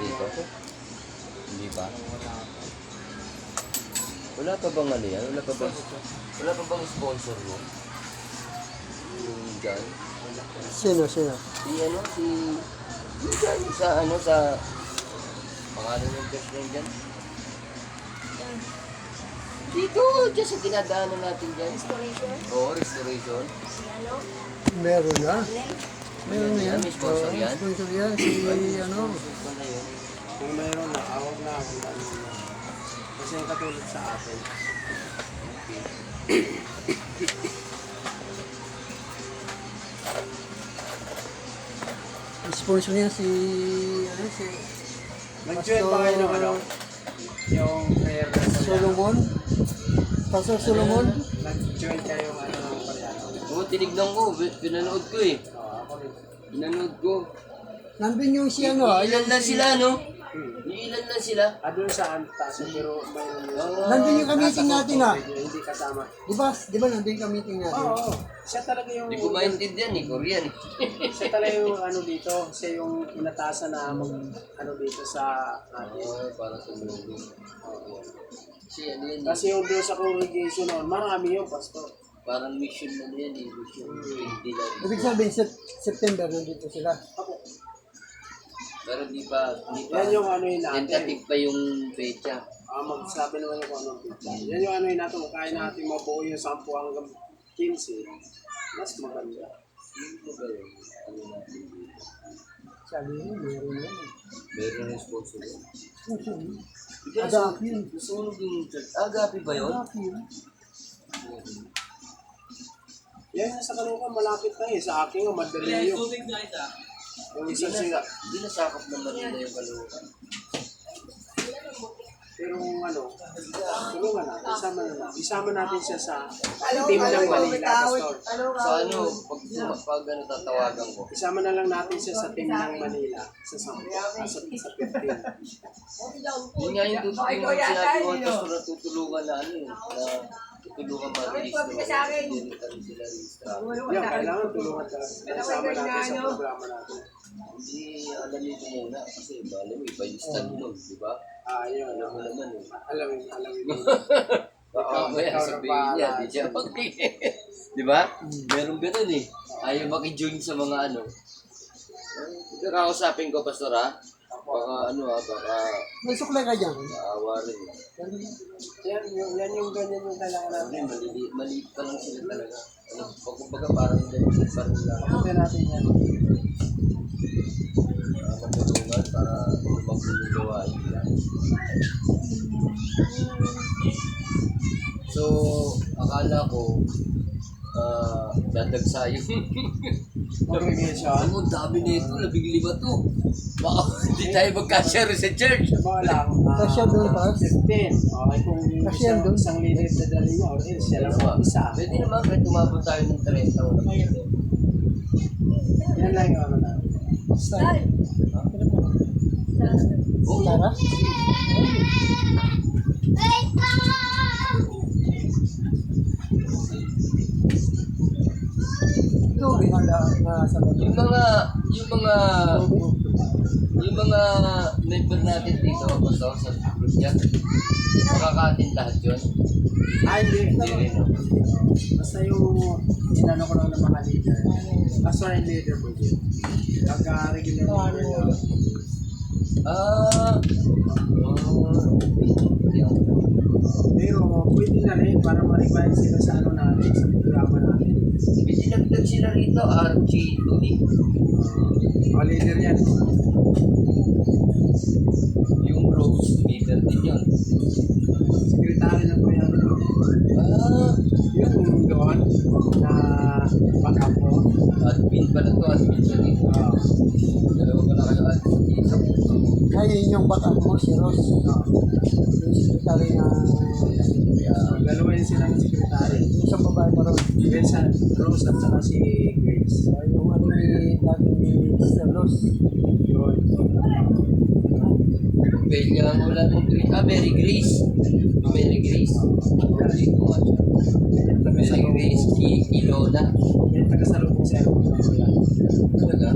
dito? Hindi ba? Wala pa bang ano yan? Wala pa bang sponsor mo? Yung dyan? Sino? Si yung dyan, sa pangalan ng person dyan? Dito, dyan sa dinadaanan natin dyan. Restoration? Oo, restoration. Si ano? Meron na. Meron na yan. May sponsor Oo, yan? sponsor yan. Si ano. Sponsor na yun. Kung mayroon na, awag na ako. Kasi yung katulad sa atin. Sponsor niya si Nag-join pa kayo ng ano? Yung prayer na Solomon. Pastor Solomon. Nag-join kayo ng ano ng Koreano. Oo, tinignan ko. Pinanood ko eh. Ako rin. Pinanood ko. Nandun yung si ano. Ilan lang sila, no? Ilan lang sila. Doon sa Antas, pero mayroon Nandun yung ka-meeting natin ah. hindi kasama. Di ba nandun yung ka-meeting natin? Oo. Siya talaga yung... Hindi ko maintindihan eh, Korean eh. Siya talaga yung ano dito. Siya yung inatasan na ano dito sa atin. Oo, para sa mundo. Kasi ano yan eh. Kasi yung doon sa congregation noon, marami yung pastor. Parang mission na yan eh. Mission. Hindi lang. Ibig sabihin, September nandito sila. Pero di pa. Yan yung ano yun natin. Tentative pa yung pecha. Magsabi naman yung kung anong pizza. Yan yung ano yun natin. Kung kaya natin mabuo yung 10 hanggang 15, mas maganda. Ano ba yun? Ano natin? Sabi niya, meron yan. Meron yung sponsor yun. Sponsor yun. Agapi yun. Susunod yung church. Agapi ba yun? Yan sa kanila malapit na eh. Sa akin nga madali yun. Yung isa sila. Hindi nasakop ng Manila yung Caloocan. Pero ano, tulungan natin. Isama natin siya sa team ng Manila, Pastor. Sa ano, pag ano tatawagan ko. Isama na lang natin siya sa team ng Manila sa 10, sa 15. Yun nga yung sinabi ko, tapos na tutulungan na ano na tutulungan mag-restore. Hindi rin kami sila restore. Yan, kailangan tulungan talaga. Isama natin sa programa natin. Hindi alam nito muna kasi alam mo, iba yung stand nun, di ba? Yun. Alam mo naman eh. Alam mo. Baka kaya sabihin niya, di siya di ba? Meron ganun eh. Ayaw maki-join sa mga ano. Pero kausapin ko, Pastor ha? Baka ano baka May suklay ka dyan. maawa rin. Yan yung ganyan yung kailangan natin. Maliit pa lang sila talaga. Ano, kumbaga parang ganyan pa rin lang. Ito natin yan. Matulungan para lumabas yung gawain nila. So, akala ko, dadagsa yung Congregation. ang dami nito, 15 to. Baka hindi tayo magka-share sa church. Mga lang. Kasya doon, Pas. 15. Okay, kung Kasya doon. isang leader na dali niya, or siya lang isa. Pwede naman, kahit tumabot tayo ng 30 o Yan lang yung ano na. Style. Oo. Tara. Ito, nasa yung mga member natin dito, basta sa group niya, makakatin lahat yun. Hindi. Hindi rin, no? Basta yung inano ko lang ng mga leader. Basta yung leader po yun. Pagka-regular leader lang. Pero pwede na rin para ma-revise sila sa ano natin, sa programa natin. May dinagdag sila rito, Archie Tuli. Leader yan. Yung Rose, leader din yun. Sekretary lang po yan. Yung doon na backup ko. Admin pala to, admin siya dito. Dalawa pala kayo admin dito. Ayun yung backup mo, si Ross. Yung sekretary na Dalawa yun silang sekretary. isang babae pa ron. Yung sa Rose at saka si Grace. Yung ano ni Sir Ross. Yun. Pwede nga wala ng Grace. Mary Grace. Mary Grace. Dito nga siya. Kilo na. May tagasalubong sa airport na sila. Talaga?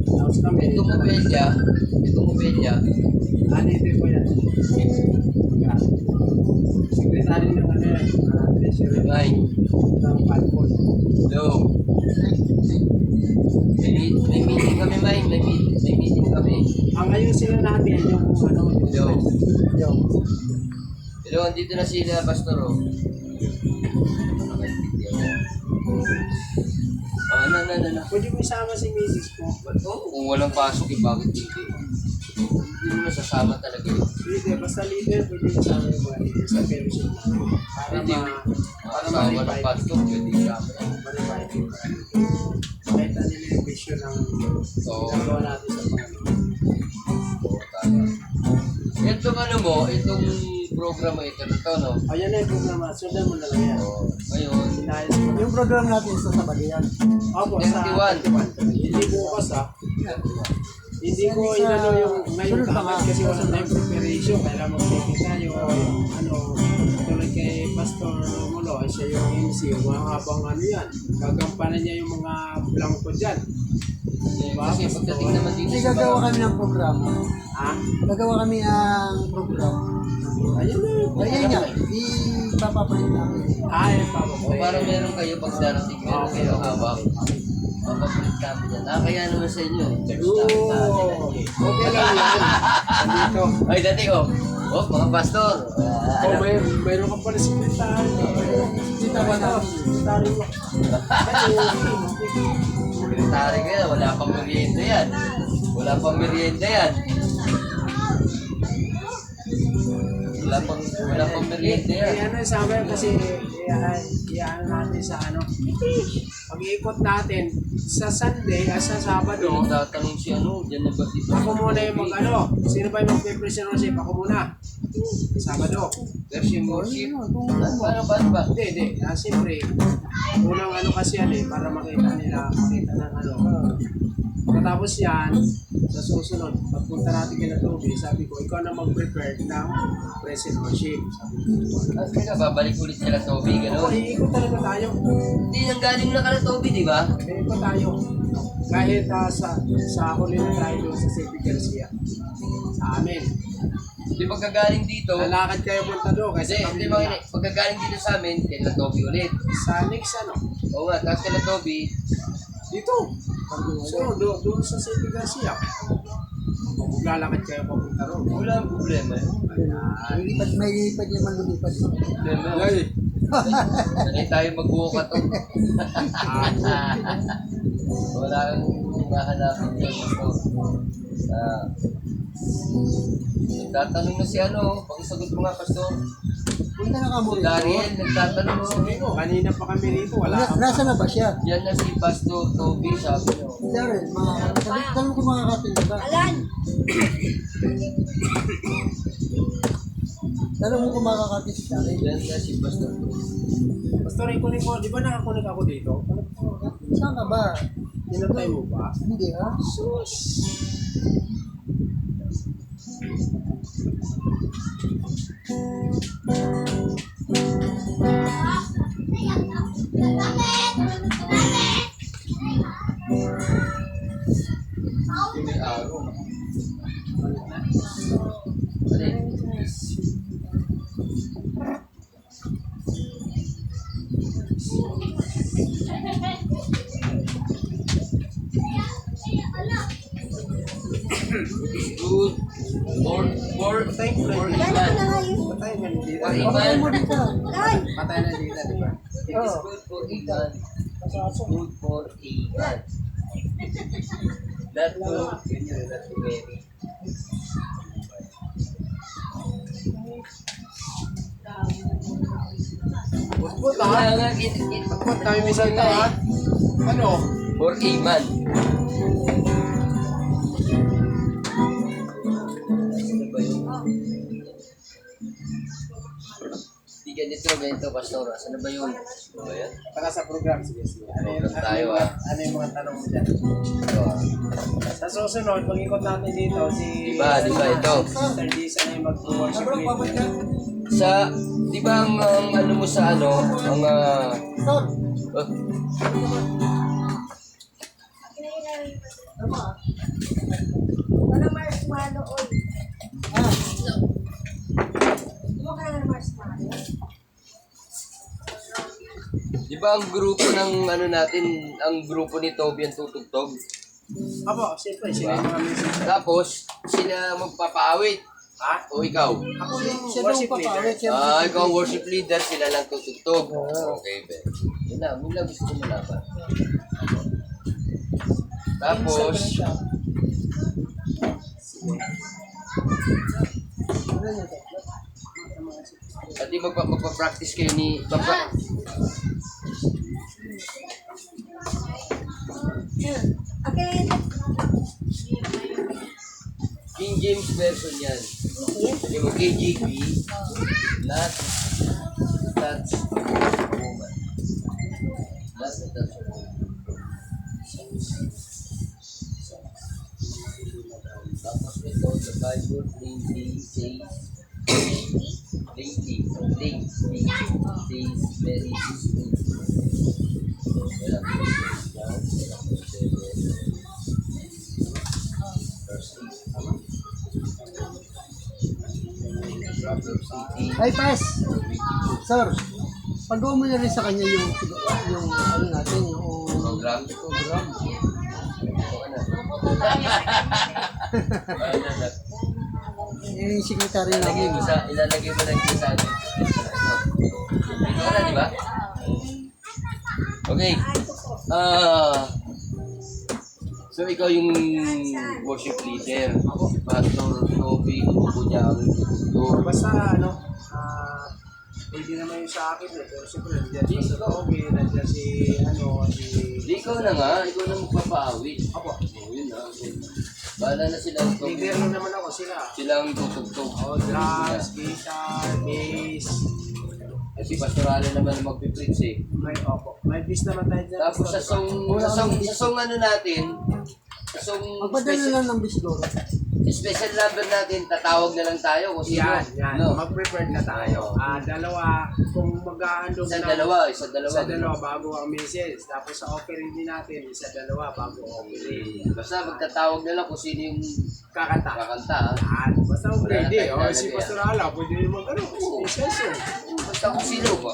Tapos kami, Itong mobelya, anite ko yan. Sekretary ng ano yan, treasury May, ng Palpon. hello. May meeting kami, May. May meeting kami. Ang ngayon sila natin, yung ano, Hello. Yung, Hello, andito na sila, Pastor. Oh. Ano. pwede mo isama si Mrs. ko. Oo, kung walang pasok, bakit hindi? Hindi mo nasasama talaga yun. Leader, basta leader, pwede mo isama yung mga leader sa fellowship natin. Para Hindi. Kasama ng ma-revive. pastor, pwede kasama yan. Ma-revive yung mga leader. Makita nila yung vision ng Oo. ginagawa natin sa Panginoon. Oo, tama. Itong programa ito, no? Ayan na yung programa, sundan mo na lang yan. Oo. Ngayon, Inayos ko na. yung program natin sa Sabado yan. Opo, sa 21. Hindi bukas Hindi ko inano yung ngayon Sunod pa kagad nga. kasi wala tayong preparation. Kailangan mag-taping tayo. Ano, tulad kay Pastor Romulo, siya yung MC. Mahabang ano yan. Gagampanan niya yung mga blanco dyan. kasi pagdating naman dito Kasi sa gagawa kami ng programa. Ha? Gagawa kami ang program. Ayun na yun. Ayun nga, ipapapalit namin. Ay, papa O parang meron kayo pag darating, meron kayo habang papapalit kami yan. Kaya naman sa inyo. Church namin na Okay lang yan. Andito. Ay, dati oh. Oh, mga pastor. Oh, mayroon ka pala sekretary. Kita ba namin? Sekretary mo. Sekretary kayo, wala pang merienda yan. Wala pang merienda yan. Wala pang merienda yan. Ano sa amin kasi iyan natin sa ano. Pag-iikot natin sa Sunday sa Sabado. Yung tatanong si ano, dyan na ba dito? Ako muna yung mag-ano. Sino ba yung mag-present worship? Ako muna. Sabado. Version worship. Paano ba? Hindi. Siyempre, unang ano kasi yan para makita ng ano. Pagkatapos yan, sa susunod, pagpunta natin kina Toby, sabi ko, ikaw na mag-prepare ng present worship. At kaya babalik ulit sila Toby, Ako, gano'n. iikot talaga tayo. Hindi nang galing na ka na Toby, di ba? Iikot tayo. Kahit sa huli na tayo doon sa St. Garcia. Sa amin. Di pagkagaling dito, Lalakad kayo punta doon kasi hindi mga pagkagaling dito sa amin, kila Toby ulit. sa next ano, Oo nga, tapos kila Toby, dito. So, doon sa St. Garcia. Kung lalakad kayo papunta roon. wala ang problema. May lipad naman lumipad. Problema. Sanay tayo mag-walk to. Wala kang mahanapin dyan ito. Nagtatanong na si ano, pakisagot mo nga, Pastor. Punta na ka mo Si rito. Dariel, nagtatanong mo. Kanina pa kami rito, wala ka pa. Nasa na ba siya? Yan na si Pastor Toby, sabi nyo. Darren, tanong ko mga kapatid ba? Tanong mo kung makakapit si Darren. Yan na si Pastor Toby. Pastor, ikunin mo, di ba nakakunik ako dito? Saan ka ba? Tinatay mo ba? Hindi ha? Sus! May araw. Alin? Good. For Patay mo na iman. Patay mo na dito. For Pakatay mo iman. dito. Patay na dito, di ba? It is good for iman. Good for iman. That too, that too very. Putput Kaya ha? nga, Putput, tayo minsan na ha? Ano? for iman. Hindi ganito ganito, Pastor. Saan na ba yun? Ano ba yan? Para sa program, sige. Program tayo, ano yung mga tanong mo dyan? Ito, Sa susunod, pag-ikot natin dito, si... Di ba ito? Sister Jason ay mag-worship lead. Sa, di ba ang ano mo sa ano, ang, Sir, Wala marshmallow oil. Ano ka ng marshmallow? di ba ang grupo ng ano natin, ang grupo ni Toby ang tutugtog? Apo, siyempre, sila yung mga music. Tapos, sila magpapaawit. Ha? O ikaw? Ako yung siya daw worship leader. papawit. Siya Ikaw ang worship leader, sila lang tutugtog. Okay, Ben. Yun lang gusto ko malaman. Tapos, pati magpa-practice kayo ni... Okay. King James version yan. Sabi mo, KJV, not touch woman. Not to touch woman. Tapos ito, the Bible plainly says, plainly says very distinctly. Wala ko down, wala ko 7, verse 8. Tama? Proverbs 18. Ay, pass. Sir, pagawa mo na rin sa kanya yung ano natin, yung Program. program. Yung secretary Ilalagay mo namin. ilalagay mo lang sa ano. Ito na, di ba? Okay. So ikaw yung worship leader. Si Pastor Toby, grupo niya ang tutugtog. Basta ano, pwede naman yung sa akin eh. Pero siyempre, nandiyan si Toby, nandiyan si Di ikaw na nga, ikaw na magpapaawit. Apo. Yun na. Bahala na sila. Leader lang naman ako sila. Sila ang tutugtog. Drums, guitar, bass. Kasi pastorale naman ang magpipreach eh. May bass naman tayo dyan. Tapos sa song ano natin, sa song Magpadala lang ng bisiguro. special number natin, tatawag na lang tayo kung sino. Yan. No? Mag-prepare na tayo. Dalawa, kung mag-aandong Isa dalawa. bago ang message. Tapos sa offering din natin, isa dalawa bago ang offering. Basta magtatawag na lang kung sino yung Kakanta. kakanta. Basta kung Wala na ready. tayong Si lalagyan. Pastor Ala, pwede yung mag-ano. Session. Basta kung sino ba?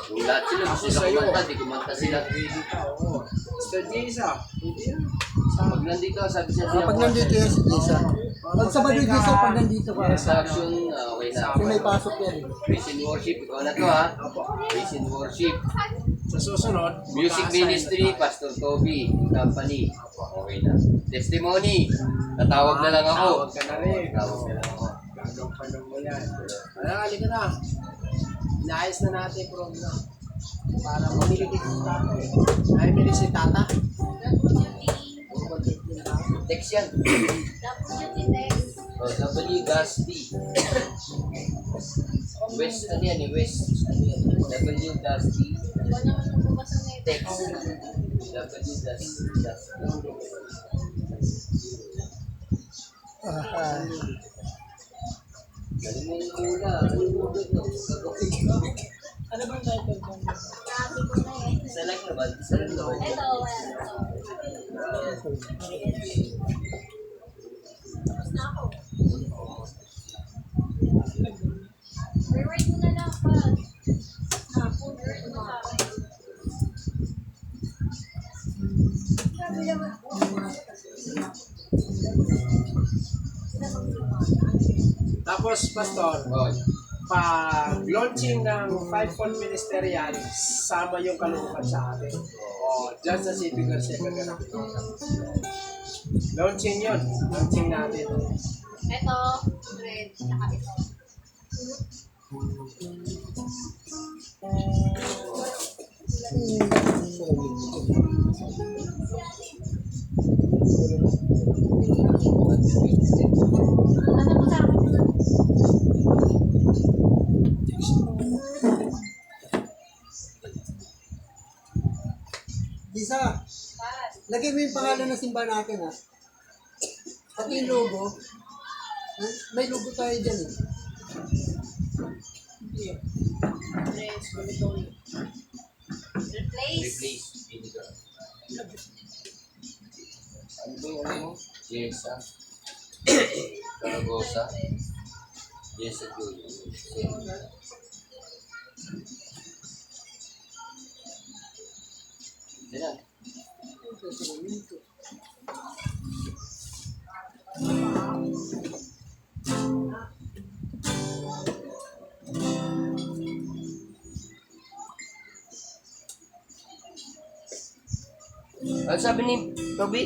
Kung lahat sila gusto Ako sila sa'yo. kumanta, di kumanta sila. Ready ka, oo. Mr. Jisa, pwede yan. Pag nandito, sabi siya Pag nandito yan si Jessa. Pag Sabado Jessa, pag nandito ka. sa action, okay na. Kasi may pasok yan. Praise and worship, ikaw na to ha. Praise and worship. Sa susunod, Music mag-a-assign ministry, na tayo. Pastor Toby, company. Okay na. Testimony, tatawag na lang ako. Tawag ka na rin. Tawag na lang ako. Gagawin pa lang mo yan. Halika na. Inaayos na natin yung program. Para mamilitig yung tata. Ay, mili si tata. Text yan. W Gaspi. West, ano yan eh, West. Ano yan? W Gaspi. Text. W Gaspi. Galing mo yung muna. Galing mo no? Ano bang title mo? Sabi ko na eh. Isa lang naman. Isa lang naman. Ito, tapos na ako. Rewrite mo na lang pa. Full word mo sa akin. Sabi naman ako. Tapos, Pastor, Oh, pag-launching ng 5-fold ministerial, sama yung kalooban sa atin. Dyan sa City Garcia gaganap. Launching yun. Launching natin. Ito, red, saka ito. Ano po sa akin? Lagay mo yung pangalan ng simbahan natin, ha? Pati yung logo. May logo tayo dyan, eh. Replace. Replace. Vinegar. Ano ba yung ano mo? Yesa. Zaragoza. Yesa Julio. Hindi na. Ano sabi ni Toby?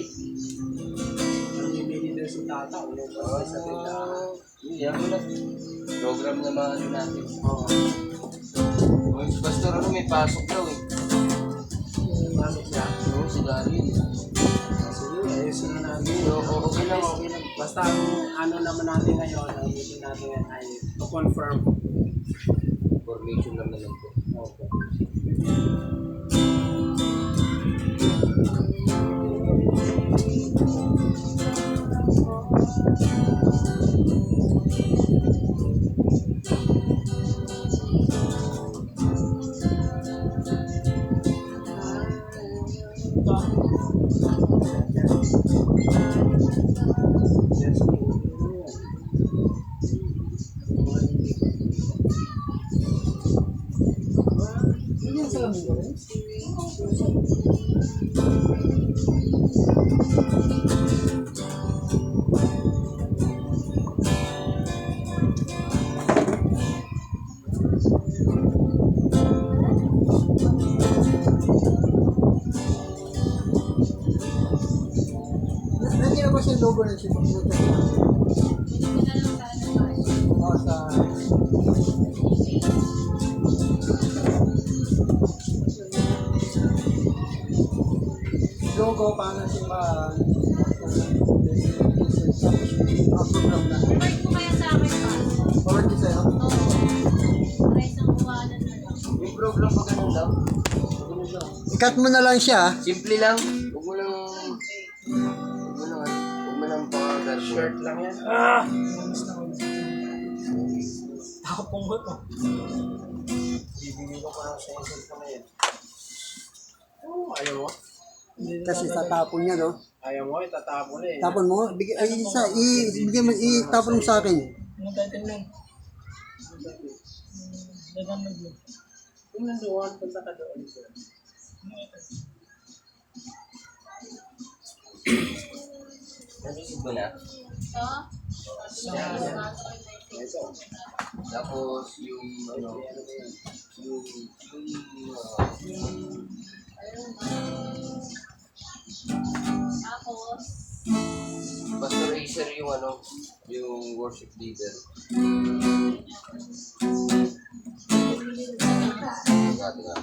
Namimili daw si tata. Ulo ba sa tindahan? Hindi, ako na. Program na mga ano natin. Oo. Yung si Pastor ano, may pasok daw eh. Gamit niya. Oo, si Daryl. Sige, ayusin na natin. Okay lang, okay lang. Basta ang ano naman natin ngayon, ang meeting natin ngayon ay to confirm. Information lang naman po. Okay. Yun yung salamin ko rin. Nandiyan na ba siya yung logo ng simbahan? Oo, sa... Logo, paano simbahan? Program na. Forward mo kaya sa akin pa. Forward ko sa'yo. Oo. Para isang buwanan na lang. Yung program pa ganun daw. I-cut mo na lang siya. Simple lang. Huwag mo lang... Huwag mo lang pakagal. Shirt lang yan. Tapong mo to. Bibigyan ko pa ng session ko na yan. Oh, ayaw mo? Kasi tatapon niya, no? Ayaw mo, itatapon eh. Tapon mo? Ay, isa, ibigay mo, itapon mo sa akin. Kung nandoon, punta ka doon. Nasusog mo na. Ito. Ito. Tapos yung ano... Yung... Tapos, Pastor Racer yung ano... Yung worship leader. Nga.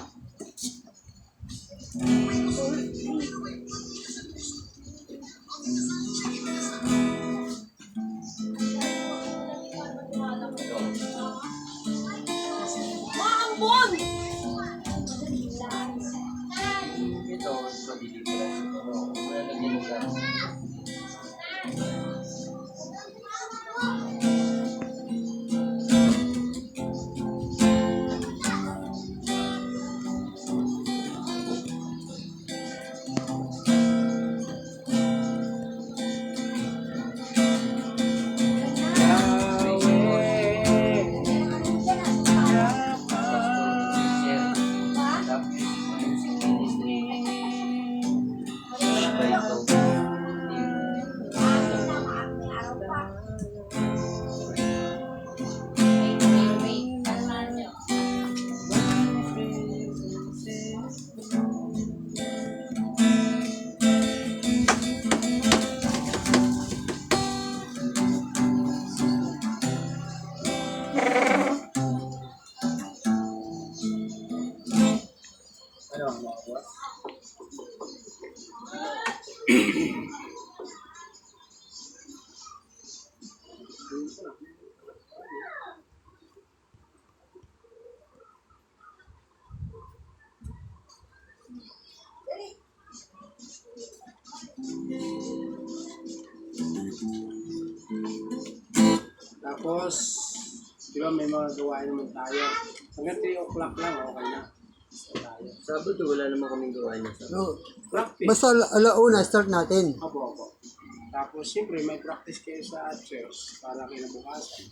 maambon! Ito, magdidikira. Wala na ginagawa. Tapos, di ba may mga gawain naman tayo. Hanggang 3 o'clock lang, okay na. Basta tayo. Sabado, wala naman kaming gawain na Sabado. No. Practice. Basta alauna, start natin. Opo. Tapos, siyempre, may practice kayo sa church para kinabukasan.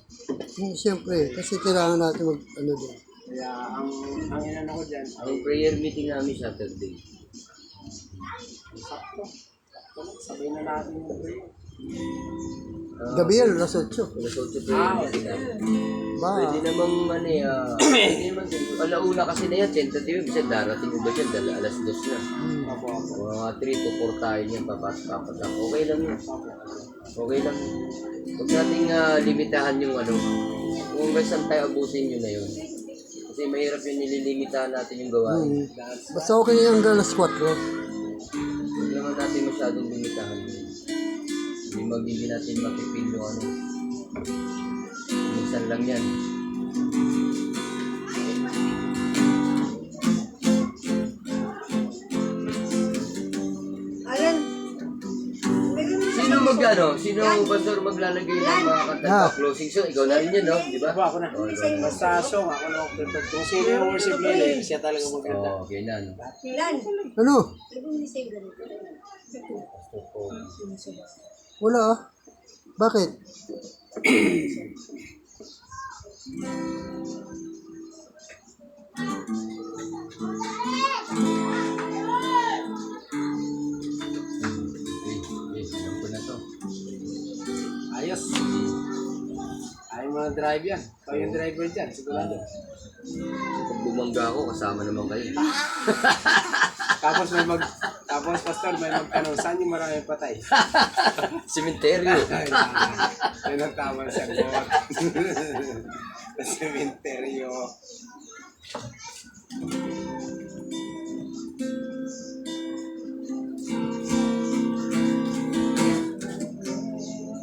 Siyempre, kasi kailangan natin mag, ano din. Kaya, ang inano ko dyan, ay Ang prayer meeting namin Saturday. sakto. Sabay na natin yung prayer. Gabi yan, alas 8. Alas 8 prayer meeting namin. Pwede Ba? namang pwede naman din. Alauna kasi na yan, tentative. Kasi darating mo ba dyan, alas 2 na. Opo. Mga 3 to 4 tayo niyan, papatak. Okay lang yun. Okay lang. Huwag nating limitahan yung kung may saan tayo abusin yun na yun. Kasi mahirap yung nililimitahan natin yung gawain. Basta okay na yung hanggang alas 4. Huwag naman natin masyadong limitahan yun. Hindi natin mapipil yung minsan lang yan. Ayan. Sino pastor maglalagay ng mga kanta sa closing song? Ikaw na rin yun, no? Di ba? Diba ako na? Basta song, ako na mag-prepare. Kung sino yung worship leader, siya talaga maganda. Oo, ganyan. Ilan? Ano? Nag-umisay ganito. Wala ah. Bakit? Alam ko na to. Ayos. Ay mga drive yan. Ikaw yung driver dyan, sigurado. Pag bumangga ako, kasama naman kayo. Tapos pastor, may magtanong, saan yung maraming patay? Cementerio. Yan ang tamang sagot. Sa sementeryo.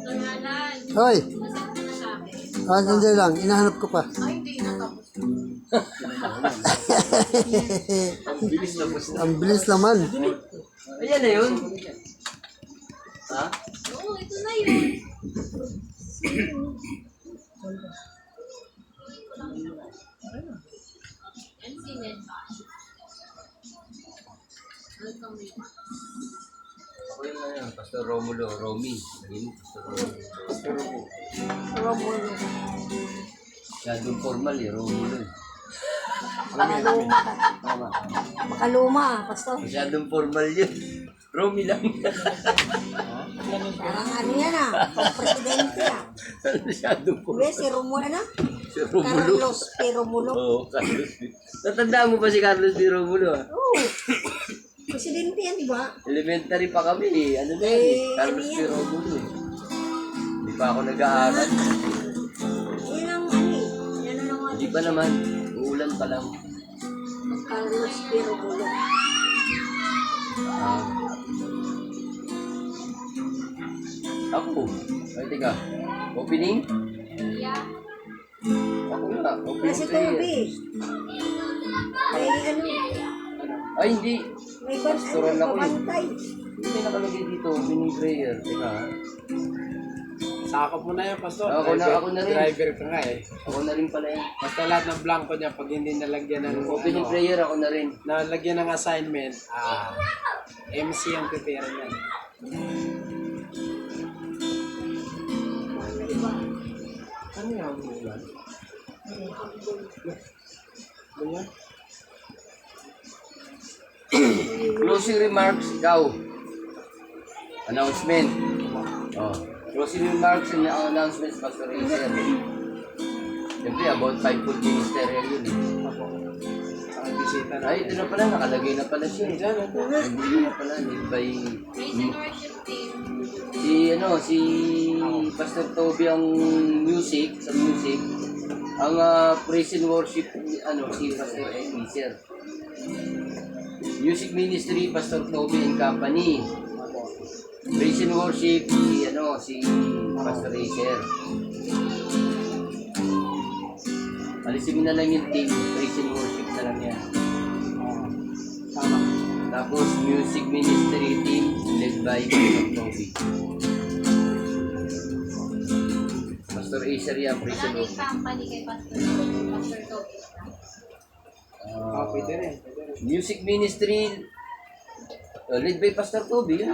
Nangalan. Hoy! Masakit na sa akin. Sandali lang. Inahanap ko pa. Ay, hindi na tapos. Ang bilis na bus na. Ang bilis naman. Ayan na yun. Ha? Oo, ito na yun. Yan si Ned. Welcome me. Ako yung Pastor Romulo, Romy. Naging Pastor Romulo. Romulo. Masyadong formal Romulo. Makaluma, pastor. Masyadong formal yun. Romy lang. Parang ano yan presidente Masyadong formal. si Romulo na. Si Romulo. Carlos P. Romulo. Oo, Carlos D. Natandaan mo pa si Carlos D. Romulo Oo. Presidente yan, di ba? Elementary pa kami Ano na yan Carlos D. Romulo Hindi pa ako nag-aaral. Yan ang yan ang mga Hindi pa naman. Uulan pa lang. Carlos P. Romulo. Ako. Ay, teka. Opening? Yeah. Ako na. Opening Kasi prayer. Toby. May Ay, hindi. may Pastoral ako eh. pabantay. Hindi nakalagay dito. Opening prayer. Teka. Sakop mo na yan, pastor. Ako na rin. Driver ka nga eh. Ako na rin pala yan. Basta lahat ng blanco niya, pag hindi nalagyan ng Opening prayer ako na rin. nalagyan ng assignment, MC ang prepare niyan. Ano yan? Ganyan? Closing remarks, ikaw. Announcement. Oh. Closing remarks and announcements, Pastor Racer. Siyempre, about 5 food ministerial yun eh. Ako. Sa bisita na. Ay, ito na pala, nakalagay na pala siya eh. Diyan, ano? Hindi na pala, led by Worship team. si Pastor Toby ang music, sa music. Ang praise and worship, si Pastor Elisir. Music ministry, Pastor Toby and Company. Praise and worship, si Pastor Elisir. Alisin mo na lang yung team, praise and worship na lang yan. Tama. Tapos music ministry team led by Pastor Toby. Pastor Acer yan, praise the Wala Lord. din company kay Pastor Toby. Pastor Toby. Pwede rin. Music ministry, lead by Pastor Toby, yun.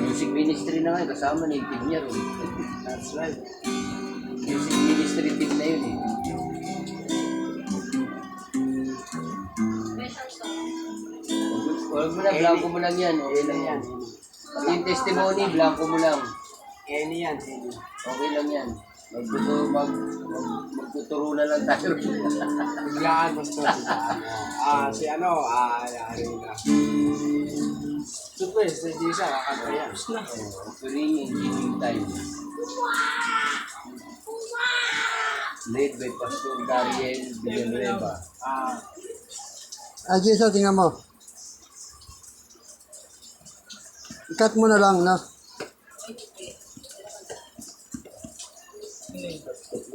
Music ministry na nga, kasama na yung team niya ron. That's right. Music ministry team na yun eh. Special song. Huwag mo na, blanco mo lang yan. Okay lang yan. Yung testimony, blanco mo lang. Any yan, any. Okay lang yan. Magtuturo na lang tayo. Biglaan, Pastor. Yari na. Super, sa Jisa, kakanta yan. Offering and giving time. Led by Pastor Dariel Villanueva. Jason, tingnan mo. Ikat mo na lang, na.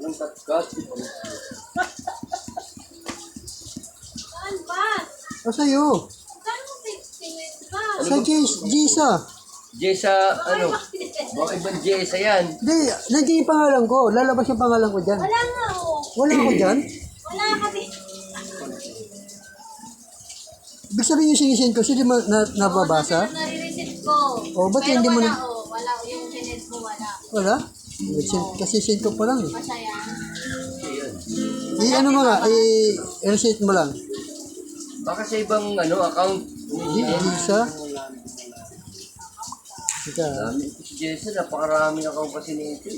Walang cut-cut. Saan ba? O sa'yo. Saan mo tingin ba? Sa Jisa. Jessa, ano? Baka ibang Jessa yan. Hindi, nandiyan yung pangalan ko. Lalabas yung pangalan ko dyan. Wala nga oh. Wala ko dyan. Wala kami. Ibig sabihin yung sinisend ko, hindi mo nababasa? Oo, nare-receive ko. Oh, ba't Pero hindi mo wala na- oh. Wala yung sinend mo wala. Wala? Kasi send ko pa lang eh. Masaya. Ayan. Ano mo nga, i-receipt mo lang. Baka sa ibang account. Jisa. Ika. Dami ko si Jessa, napakarami account kasi nito.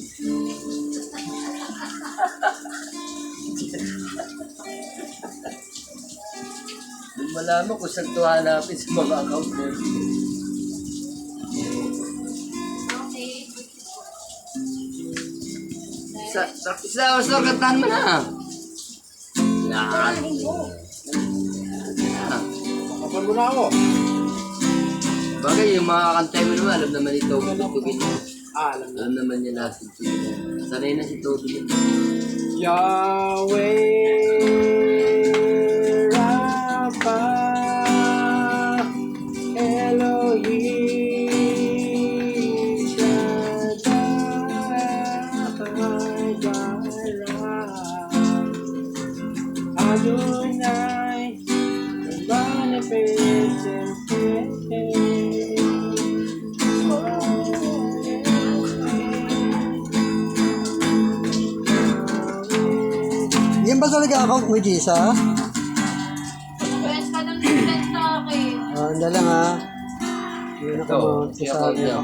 Doon malaman kung saan ito hanapin sa mga account mo. Okay. Sa Pastor, kantahan mo na. Yan. Kapag mo na ako. Bagay, yung mga kantay mo naman, alam naman ito, tugtugin niya. Alam na. Alam naman niya lahat tugtugin niya. Sanay na si Toby yun. Yahweh Rapha Elohim Shaddai Jireh Adonai manifest in Yan ba talaga account mo, Jisa? Press ka ng send sa akin. Hindi lang ha. Yun Ito, ako si sa account niya.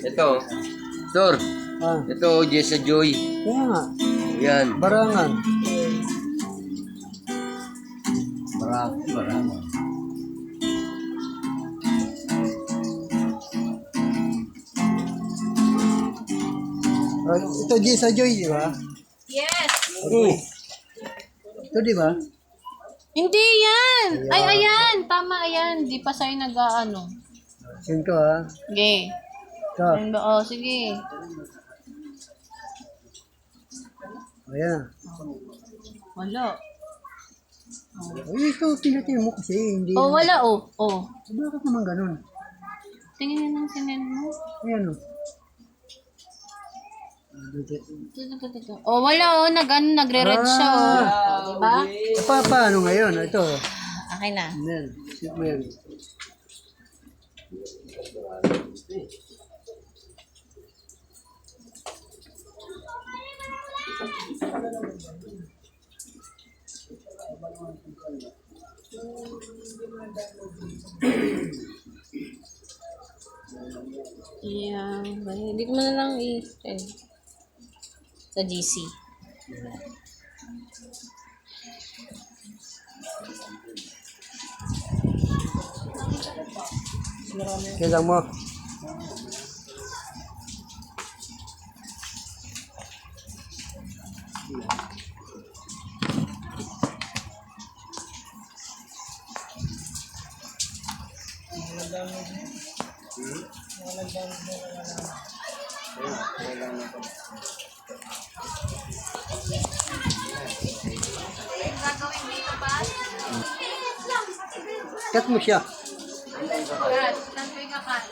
Ito, Pastor, ito, Jessa Joy. Kaya nga, Yan. barangan. Marami. Ito Jisa Joy, di ba? Yes. Ito, di ba? Hindi yan. Ay, ayan. Tama, ayan. Di pa sa'yo nag-ano. Yun ko ha. Sige. Ito. Oh, sige. Ayan. Wala. Ay, ito, pinatin mo kasi. Hindi. Oh, wala oh. Oh. Bakit naman ganun? Tingin na ng sinend mo. Ayan o. Oh, wala oh. Nagre-red siya oh. Diba? Paano ngayon? Ito. Okay na. Ayan. Ayan. Yeah. Hindi ko na lang sa GC. Kailang mo. Gagawin dito ba? Cut mo siya. Kat. Saan ko ikakat?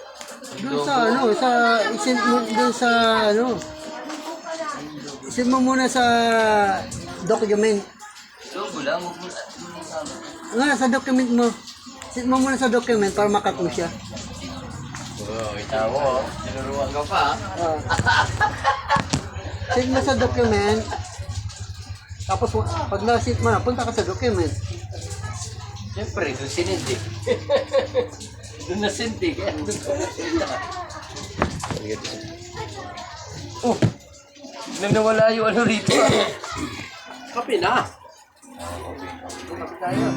Doon sa ano, sa isend mo doon sa ano. Isin mo muna sa document. Logo lang, huwag mo sama. Nga, sa document mo. Isin mo muna sa document para makat mo siya. Oo, itaw mo. Tinuruan ka pa. Ah. Isin mo sa document. Tapos, pag na-sit mo na, punta ka sa document. Siyempre, doon sinindi. Doon na sindi, kaya doon ka nasinda. Oh! Nang nawala yung ano rito. Kape na. Kapit tayo.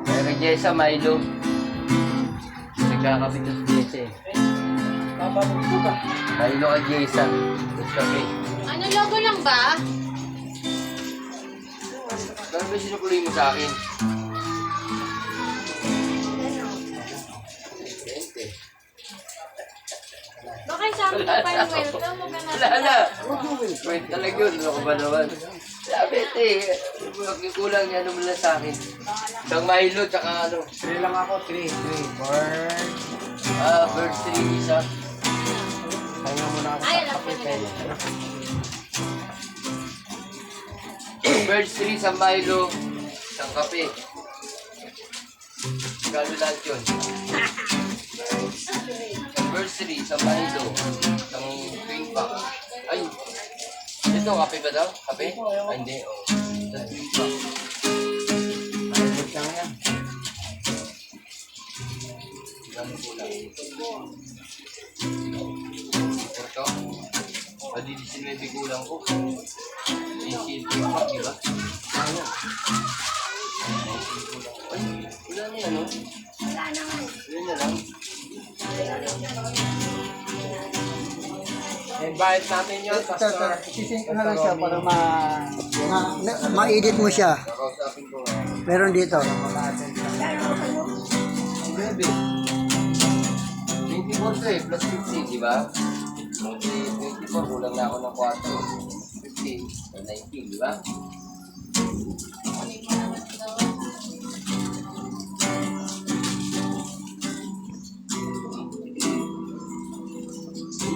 Kaya kay Jessa, Milo. Nagkakapit sa Jessa eh. Papabugto ka. Milo kay Jessa. Tapos kami. Ano logo lang ba? Kano ba sinukuloy mo sa akin? Baka sabi ko pa yung welcome mo ka Wala na. Wait talaga yun. Ano ka ba naman? Sabi ito eh. Huwag yung kulang niya. Ano mo lang sa akin? Isang Milo, tsaka ano. 3 lang ako, 3. Bird. First 3 isa. Pahinga muna ako Ay, sa alam ko kape na. tayo. First 3 sa Milo. Isang kape. Galo lahat yun. First 3 sa Milo. Isang twin pack. Ay. Ito, kape ba daw? Kape? Ay, hindi. Oh. Isang twin pack. Ayos lang yan. Ilang kulang. Ito. Adi 19 kulang ko. 18 twin pack, di ba? Ano? 19 kulang. Ay, wala na yan, no? Wala na nga. Yun na lang. Invite natin yun, Pastor. Isisink ko na lang siya para ma-edit mo siya. Kakausapin ko nga. Meron dito. Bebe. 24 to eh, plus 15, di ba? 24, kulang na ako ng 4. 15, 19, di ba?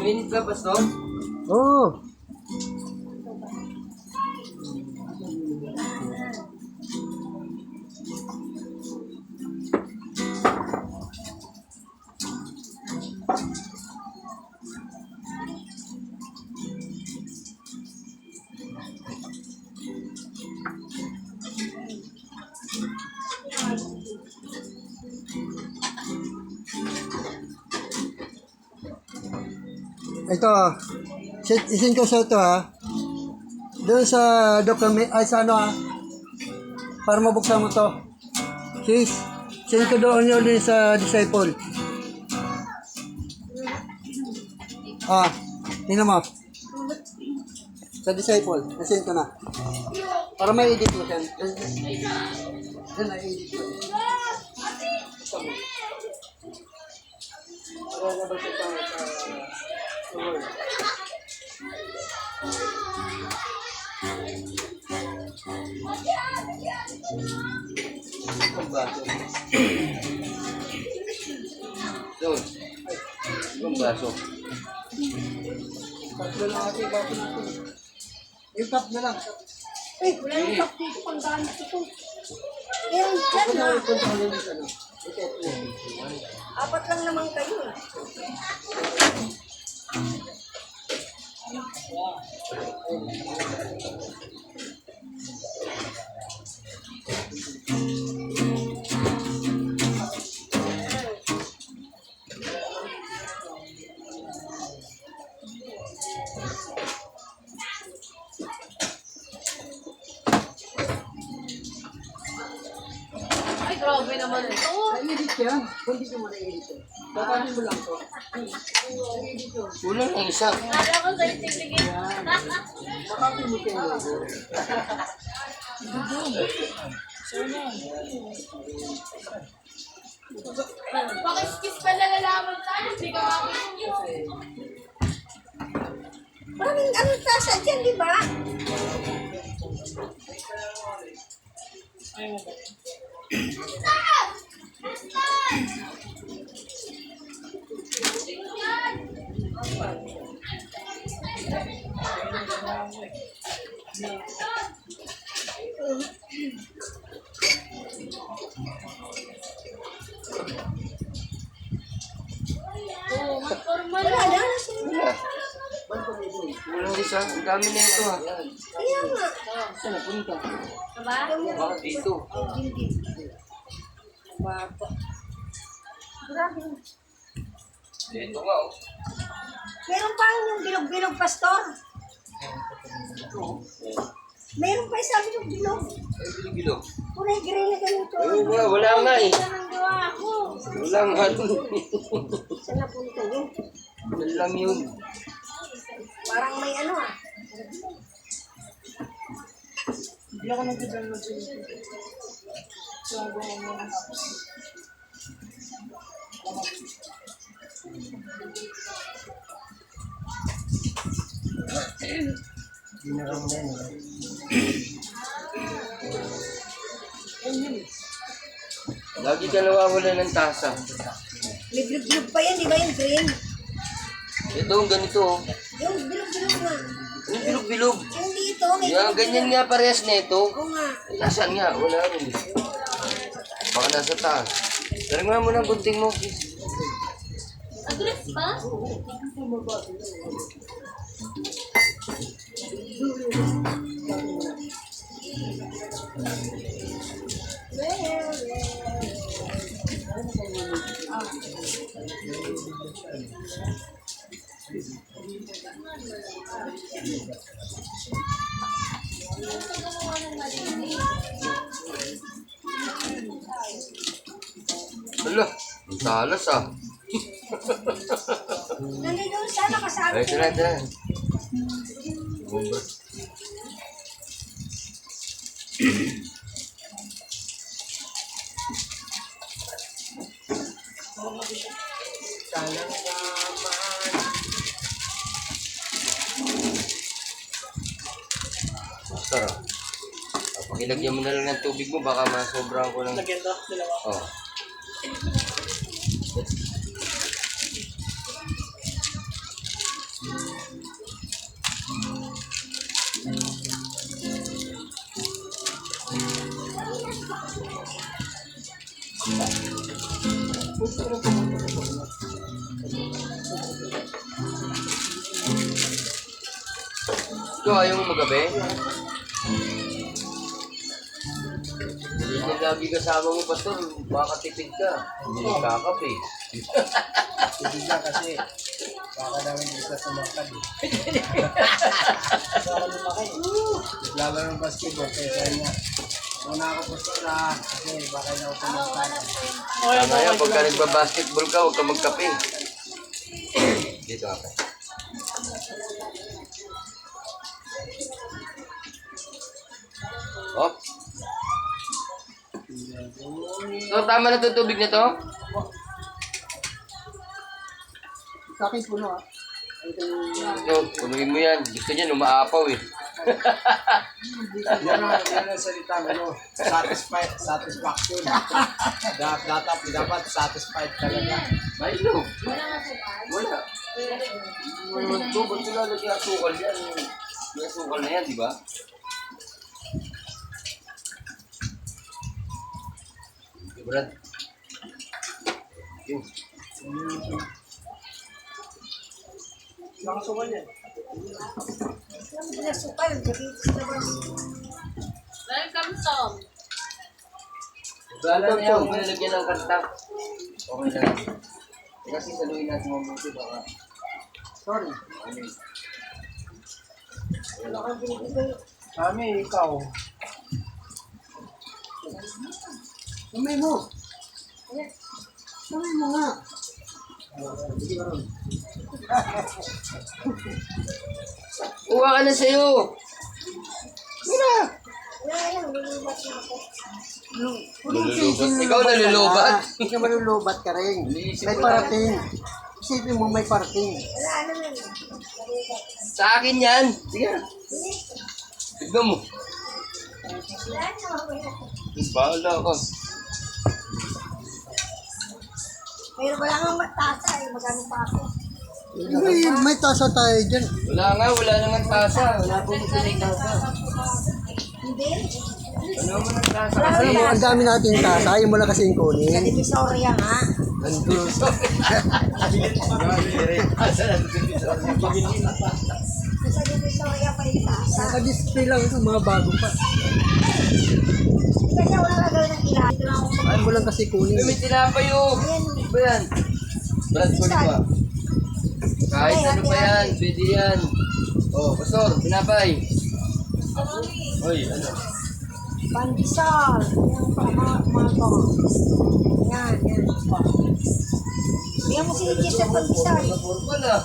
Minute ka, Pastor? Oo. Ito, isin ko sa ito ha. Doon sa document, ay sa ano ha. Para mabuksan mo to. Sis, send ko doon yun din sa disciple. Ah, tingnan mo. Sa disciple, nasend ko na. Para may edit mo siya. Yan na edit mo. Para nabas ito sa word. Ang baso. Doon. Ang baso. Tatlo lang natin, bago natin. Yung cup na lang. Wala yung cup dito pang gamit ito. Meron Ito dyan na na. yung punta ko yung ano. Ito. Apat lang naman kayo. Ay, grabe naman ito. Na-edit yan. Hindi ko mo na-edit yan. Tatanin mo lang to. Na-edit yun. Kulang ng isa. Kala ko sa itigligin. Makapin mo kayo. Pakis-kis pa nalalaman tayo. Hindi ka makikita. Maraming ano tasa dyan, di ba? Oo, mag-formal. Wala na. Walang isa. Ang dami na ito ha. Kaya nga. Saan napunta? Diba? Baka dito. Bata. Grabe. Dito nga oh. Meron pa yung bilog-bilog, pastor. Meron pa isa bilog-bilog. Ay, bilog-bilog. Kulay gray na ganito. Ayun nga, wala nga eh. Saan gawa ako? Wala nga. Saan napunta yun? Wala lang yun. Parang may ano ah. Hindi ako nag-download sa Lagi ka nawawala ng tasa. May bilog-bilog pa yan, di ba yung green? Ito, ang ganito oh. Yung bilog-bilog nga. Yung bilog-bilog. Yung dito, may Yan, ganyan nga parehas na ito. Oo nga. Nasaan nga? Wala rin. Baka nasa taas. Pero nga mo ng gunting mo. Agres ba? Hala, ang talas ah. Nandito sana kasama. Ay, tira, tira. Sarap. Pakilagyan mo na lang ng tubig mo, baka masobrahan ko ng... Lagyan to, dalawa. Oh. Ito, ayaw mo magabi? Hindi na lagi kasama mo, Pastor. Baka tipid ka. Hindi kakape. Hindi ka kasi baka namin hindi ka sumakad eh. Lalo ng basketball kaya kaya niya. Una ako po sa kasi baka na ako sumakad. Tama yan, pagka nagbabasketball ka, huwag ka magkape. Dito ka. Oh. So, tama na itong tubig na to? Sa akin puno ah. So, punuin mo yan. Gusto niya umaapaw eh. Yan ang salita ano, satisfaction. Dapat satisfied talaga. May no. Wala nga sa bag. Wala. Wala ito. Ba't nilalagay ang asukal yan? May asukal na yan, di ba? Okay, Brad. Yun. Nakasukan yan. Alam mo pinasuka yung gabitis na ba? Welcome, Tom. Wala na yan. Huwag mo nalagyan ng kanta. Okay na. Kasi saluhin natin mabuti baka. Sorry. Ano yun? Wala kang binibigay. Kami, ikaw. Umay mo. Umay mo nga. Uwa ka na sa'yo. Wala lang, lulubat na ako. Nalulubat. Ikaw nalulubat? Ikaw malulubat ka rin. Iniisip May ko lang. parating. Isipin mo may parating. Wala naman. Sa akin yan. Sige na. Tignan mo. Wala naman. Bahala ka. Pero wala nga matasa eh, magano pa ako. May tasa tayo dyan. Wala nga, wala nang tasa. Wala pong tasa. Hindi. Ano mo nagtasa? Alam mo, ang dami natin tasa. Ayaw mo lang kasi yung Sa kunin. Divisoria nga. Nandun. Sa Divisoria pa yung tasa. Naka-display lang ito, mga bago pa. Kasi wala gagawin ng ilan. Ito lang ako Ayaw mo lang kasi kunin. May tinapay yun. Ano ba yan? Brad, kunin mo. Kahit ano pa yan, pwede yan. Oh, pastor, tinapay. Hoy, ano? Pandesal. Yung mga to. Yan, yan. Bigyan mo si Kitty pandesal. Wala.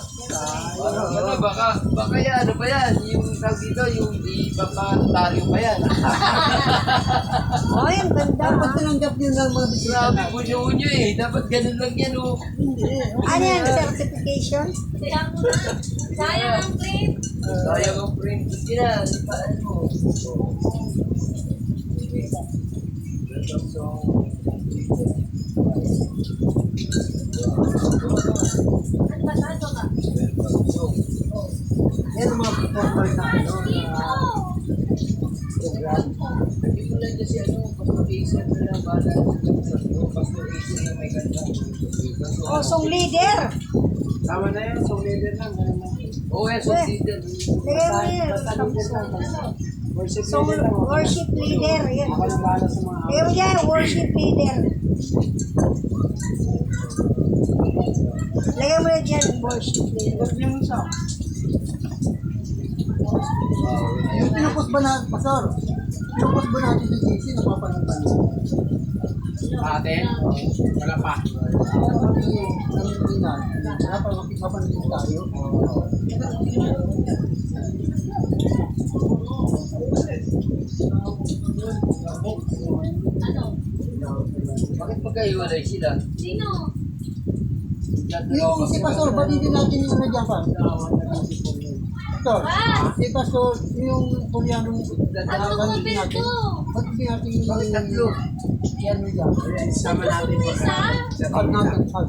Ano, baka yan, ano pa yan? Yung tawag dito, yung ipapataryo pa yan. Oh, yung ganda. Dapat tinanggap yun ng mga bisita Grabe, natin. bunyo-unyo eh. Dapat ganun lang yan, oh. Ano yan? Certification? Sayang ang print. Sayang ang print. Sige na, lipaan mo. Ano ba tayo ka? Yan ang mga formal na ano, na program. Hindi mo lang kasi ano, pastor-isip na lang bala. Pastor-isip na may ganda. Oh, song leader. Tama na yan, so leader lang. Ganun lang. Oo, yan, so leader. Lagay mo yun. Basta leader lang. Worship Song leader lang. worship leader. Yan. Ako nang bahala sa mga Lagay mo dyan, worship leader. Lagay mo na dyan, worship leader. Yung pinupos ba na, Pastor? Pinupos ba natin yung GC? Napapanood ba niyo? ate. Wala pa. Mapanood din tayo. Ano? Bakit magkahiwalay sila? Sino? Yung si Pastor, ba't hindi natin yung ano dyan pa? Pastor, si Pastor, yung Koreanong Ano dadagan ko natin. ko? Ba't hindi natin yung Bakit tatlo? yan mo dyan? Ano ko isa? Pag natin, pag.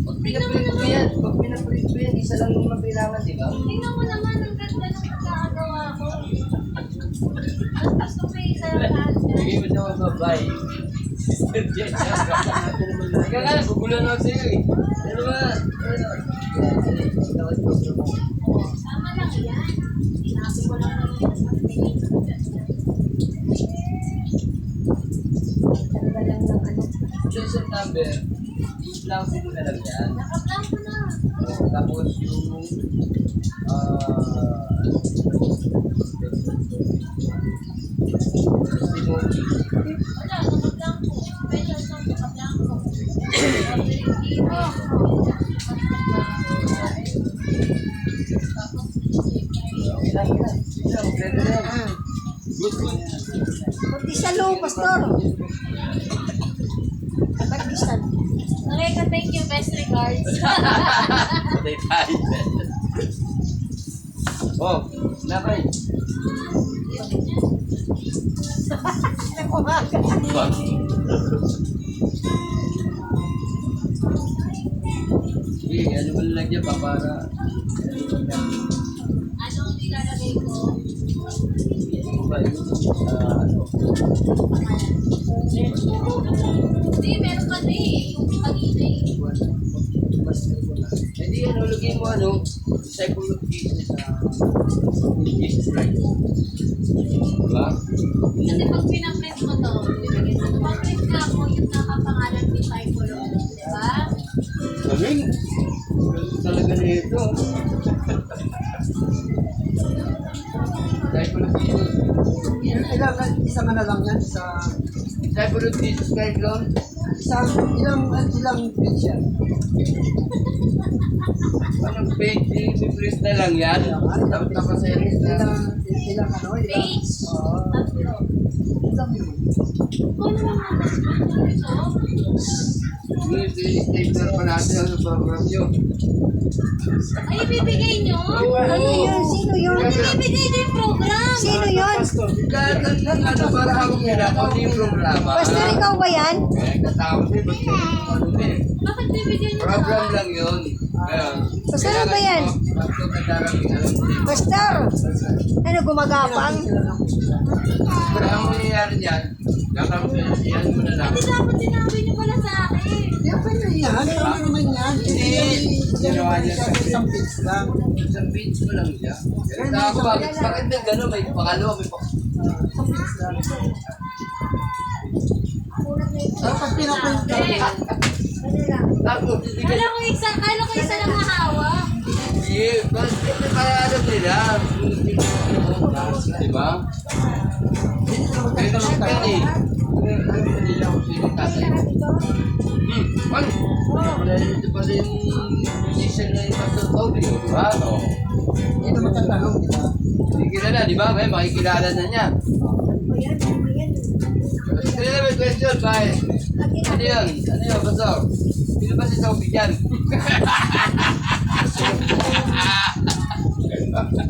Pag pinaprint mo yan, pag pinaprint mo yan, isa lang yung kailangan, di ba? Tingnan mo naman ang ganda ng pagkakagawa ko. Ang gusto ko isa lang lahat. Bigay mo siya mga babae. Teka nga, gugulan ako sa'yo eh. Ano ba? Tama lang yan. Sinabi ko lang naman yung Talaga lang ng ano. License number, i-blank mo na lang yan. Nakaplan ko na. Tapos yung testimony. Wala, nakaplan ko. Pwede sa nakaplan ko. Okay lang yan. Pwede na yan. Good, good. Pandesal, Pastor. Pandesal. Nareka, thank you. Best regards. Patay tayo. Oh, nakay. Wag. Sige, ano ba lalagyan pa para Anong nilalagay ko? ano ba yung ano? Hindi, meron pa din eh. Yung kanina eh. Hindi yan, ulugin mo ano, disciple of Jesus Jesus Christ. Diba? Kasi pag pinaprint mo to, pag-print ka mo yung nakapangalan ni Typolo. Diba? Galing. Galing talaga na ito. Disciple of Jesus. Isang ano lang yan, Disciple of Jesus Christ lang. ilang page yan. Anong page? I-print na lang yan. Tapos nakaseries na. Ilang ano, Page. Tatlo. ilang yun. Kung ano naman ito? Yung stapler pa natin ang program nyo. Ay, ibibigay nyo? Ano yun? Sino yun? Ibibigay nyo yung program. Sino yun? Lahat ng ano para ako pinakon yung programa. Pastor, ikaw ba yan? Eh, katapos eh, ba't ano eh? Bakit bibigyan nyo? Program lang yun. Kaya, Pastor ba yan? Pastor! Ano, gumagapang? Pero ang mangyayari niyan, yan mo na lang. Ate, dapat sinabi niyo pala sa akin. Yan pa na yan. Ano naman yan? Ginawa niya sa isang page lang. Isang beach mo lang siya. Kaya ako, bakit ba gano'n? May pangalawa, may Dapat pinaprint ka. Tapos, hindi ka Kala ko isa lang mahawak. yeah, bakit para ano nila? Diba? Kaya naman ka eh. Ano nila kung sino yung tatay? Ano? Ito pa rin musician na yung Pastor Toby, diba? Hindi naman tatanong, di ba? Hindi kilala, di ba? May makikilala na niya. Hindi na may question, bye. Ano yun? Ano yun, Pastor? Sino ba si Toby dyan?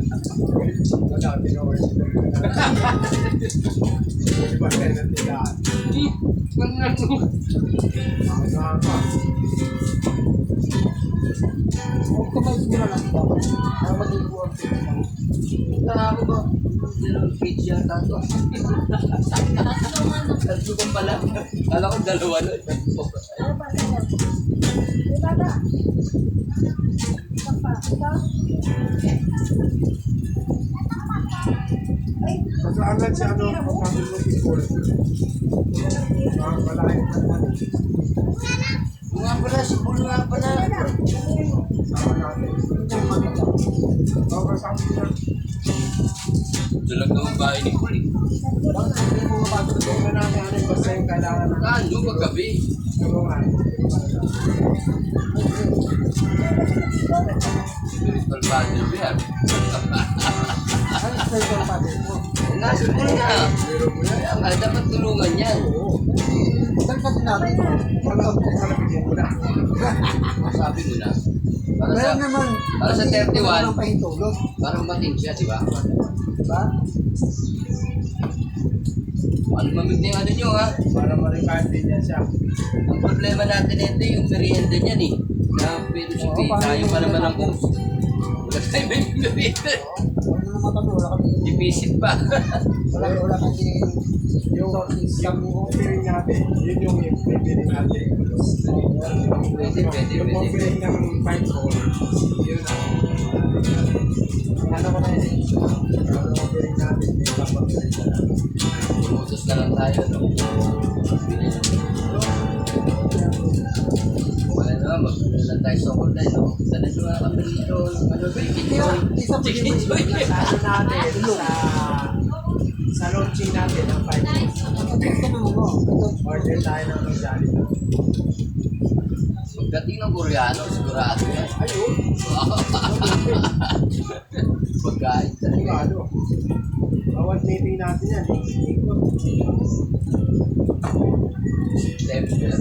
Wala, ginawa sila. Hindi ba tayo natilaan? Huwag ka may siguro lang ba? Para maging buwan ko naman. Ako ba? Dalawang page yata ito. Tatlo ko pala. Kala ko dalawa na. Nasaan lang si ano, kapagod mo people. Malaki na natin. Nga pala, si Paul nga pala. Sama natin. Kasama niya. Dalag ng bahay ni Paul eh. Ito na namin ano, basta yung kailangan na Ano, paggabi. tulungan. Spiritual battle ba yan? Ay, spiritual father mo. Nasa Paul nga. Kaya nga, dapat tulungan yan. Saan ka natin? Malapigyan mo na. Sabi mo na. Para sa, Meron naman. para sa 31. Walang pahintulog. parang mating siya, di ba? Diba? Ano mamig na yung ano nyo ha? Para ma-remind din niya siya. Ang problema natin ito yung merienda niyan eh. Na fellowship eh. Tayo pa naman ang host. Wala tayo may merienda. Wala naman kami. Wala kami. Divisit pa. Wala kami. Yung offering natin, yun yung offering natin. Pwede. Yung offering ng 5 gold, yun ang ano ko na yun. Yung offering natin, yung offering na natin. Utos na lang tayo, no? Wala naman, magkano lang tayo sa online, no? Sana nyo nga kami dito, ano, chicken joy. Chicken joy. Sa ano natin, sa launching natin ng 5 gold. Order tayo ng Jollibee. Pagdating ng Koreano, sigurado yan. Ayun! Pagkain talaga. Ano? Bawat meeting natin yan, ikot. September.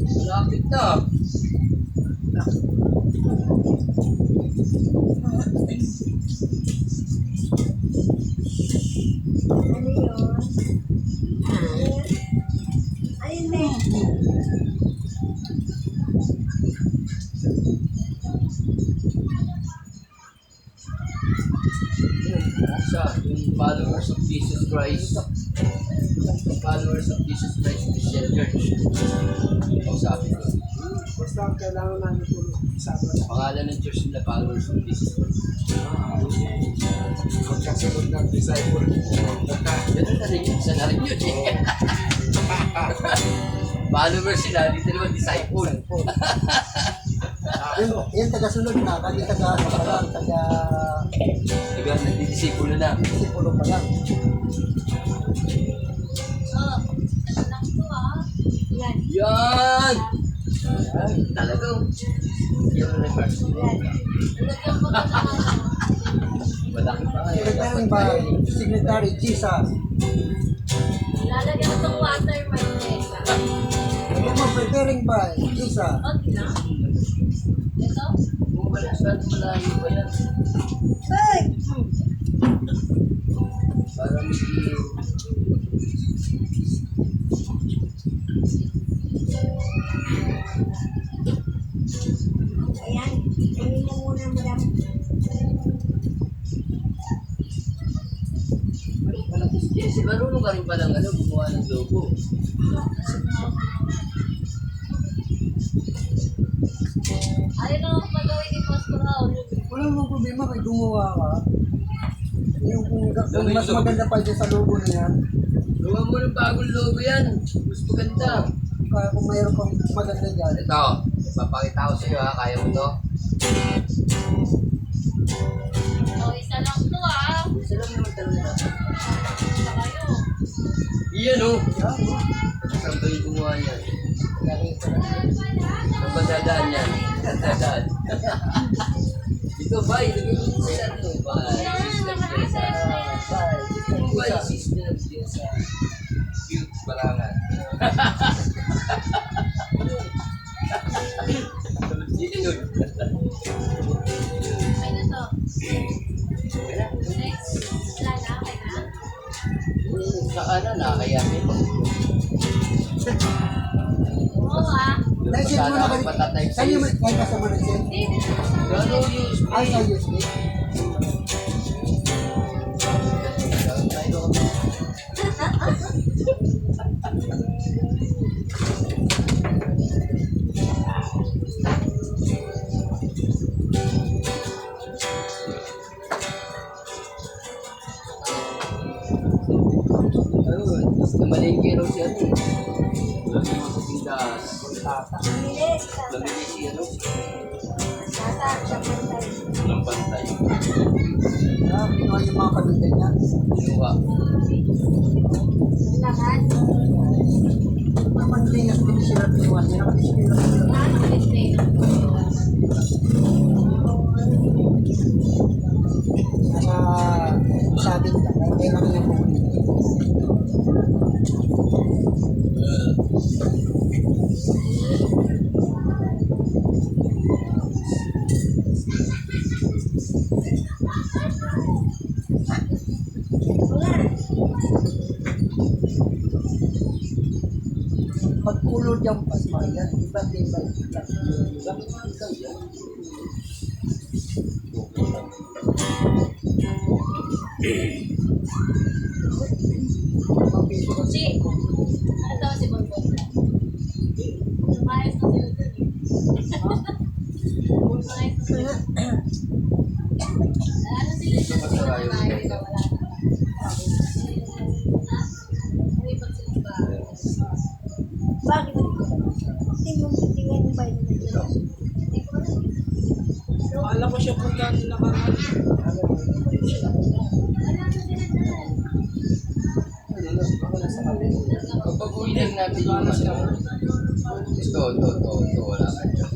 Malapit na. Ano yun? Ayun na yun. Sa yung followers of Jesus Christ. Followers of Jesus Christ Christian Church. Ang sabi ko. Basta ang kailangan namin tulong isama sa Pangalan ng church nila, followers of Jesus Christ. magkasunod ng disciple. Ganun na rin yun. Isa na rin yun eh. Followers sila, dito naman disciple. Yung taga-sunod na, kami taga-ano pa lang, Diba, nagdidisipulo na. taga-sipulo pa lang. Oh, anak ko ah. Yan. Yan! Talagang. Yung reverse. Talagang magkakala. Malaki pa nga Preparing by Secretary Jesus. Lalagyan ko itong water manila. Ito mo, preparing by Jesus. Okay na. Ito? Kung balasan, malayo pa yan. Hey! Parang hindi. Ayan. Kunin mo muna mo Si marunong ka rin palang gumawa ng logo. Ayaw na ako pagawin ni Pastor Raul. Wala namang problema kay gumawa ka. Yung kung mas maganda pa dyan sa logo na yan, Gawa mo ng bagong logo yan. Mas maganda. kaya kung mayroon pang maganda dyan, Ito, papakita ko sa iyo ha. Kaya mo to? O, isa lang to ah. Isa lang naman talaga. Isa kayo. Iyan o. yan, no? Saan ba yung gumawa niyan? Saan ba dadaan yan? Dadaan. Ito ba? Ilagay mo sa ano ba? Ito ba yung system sa cute balangan? Yun yun. Okay na to. Next. Wala na, okay na. Sa ano na, kaya may Oo ah. Naisip mo na Patatype saan yung may kasama na siya? Hindi, dito na sa Gano'n yung Ay, sa USB. Namalingki raw siya ano. Lagi mo sa tindahan. Bilis. Lamili siya ano. Tata, siya pantay. Ng pantay. Kinuha yung mga paninda niya. Kinuha. Lahat. Panindas din sila kinuha niya. Nakasispira sila. display. Sabi nila, kailangan niya pumunta. Pag ulo dyan pas mayan, iba't iba. Si, ano daw si Bonbon? Lumayas na sila dun eh. Lumayas na sila. Ano sila dyan sa mga bahay nila? Wala na. Ha? Nalipat sila sa bahay. Bakit? Hindi mo tingnan yung bahay nila dyan. Hindi ko alam. Alam ko siya punta nila karaan. Wala na sila dyan. Kapag uwi lang natin yung ano. Ito, wala ka dyan.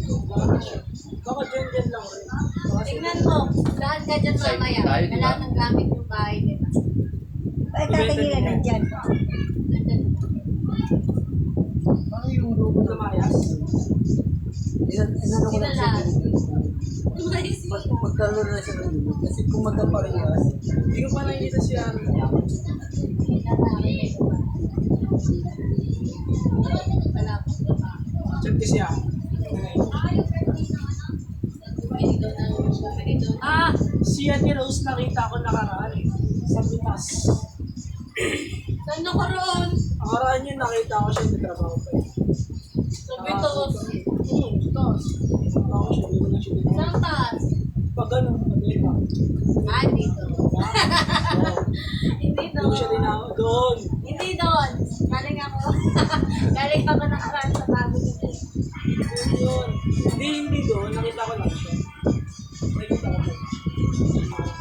Baka dyan lang rin. Tingnan mo, daan ka dyan mamaya. Tayo, di ba? Wala nang gamit yung bahay nila. Ay, tatay nila nandyan. Nandyan. Ano yung logo na Lumayas. inano ko lang siya. Lumayas sila. Magkaroon na siya ng limit. Kasi kung magkaparehas, Hindi ko pa nakikita siya. Wala akong trabaho. Check ko siya. Ah! Si Ate Rose nakita ko nakaraan eh. Sa Pitas. Saan ako roon? Nakaraan yun nakita ko siya nagtrabaho pa eh. Sa Bitos. Pitas. Nakita ko siya. Hindi ko na siya dito. Saan taas? Pag ganun, nakita. Ah, dito. Hindi Hindi ko siya doon. dinao. Doon. Hindi doon. Galing ako. Galing ako nakaraan sa bago dito. Yun. Hindi doon. Nakita ko lang siya. Nakita ko siya.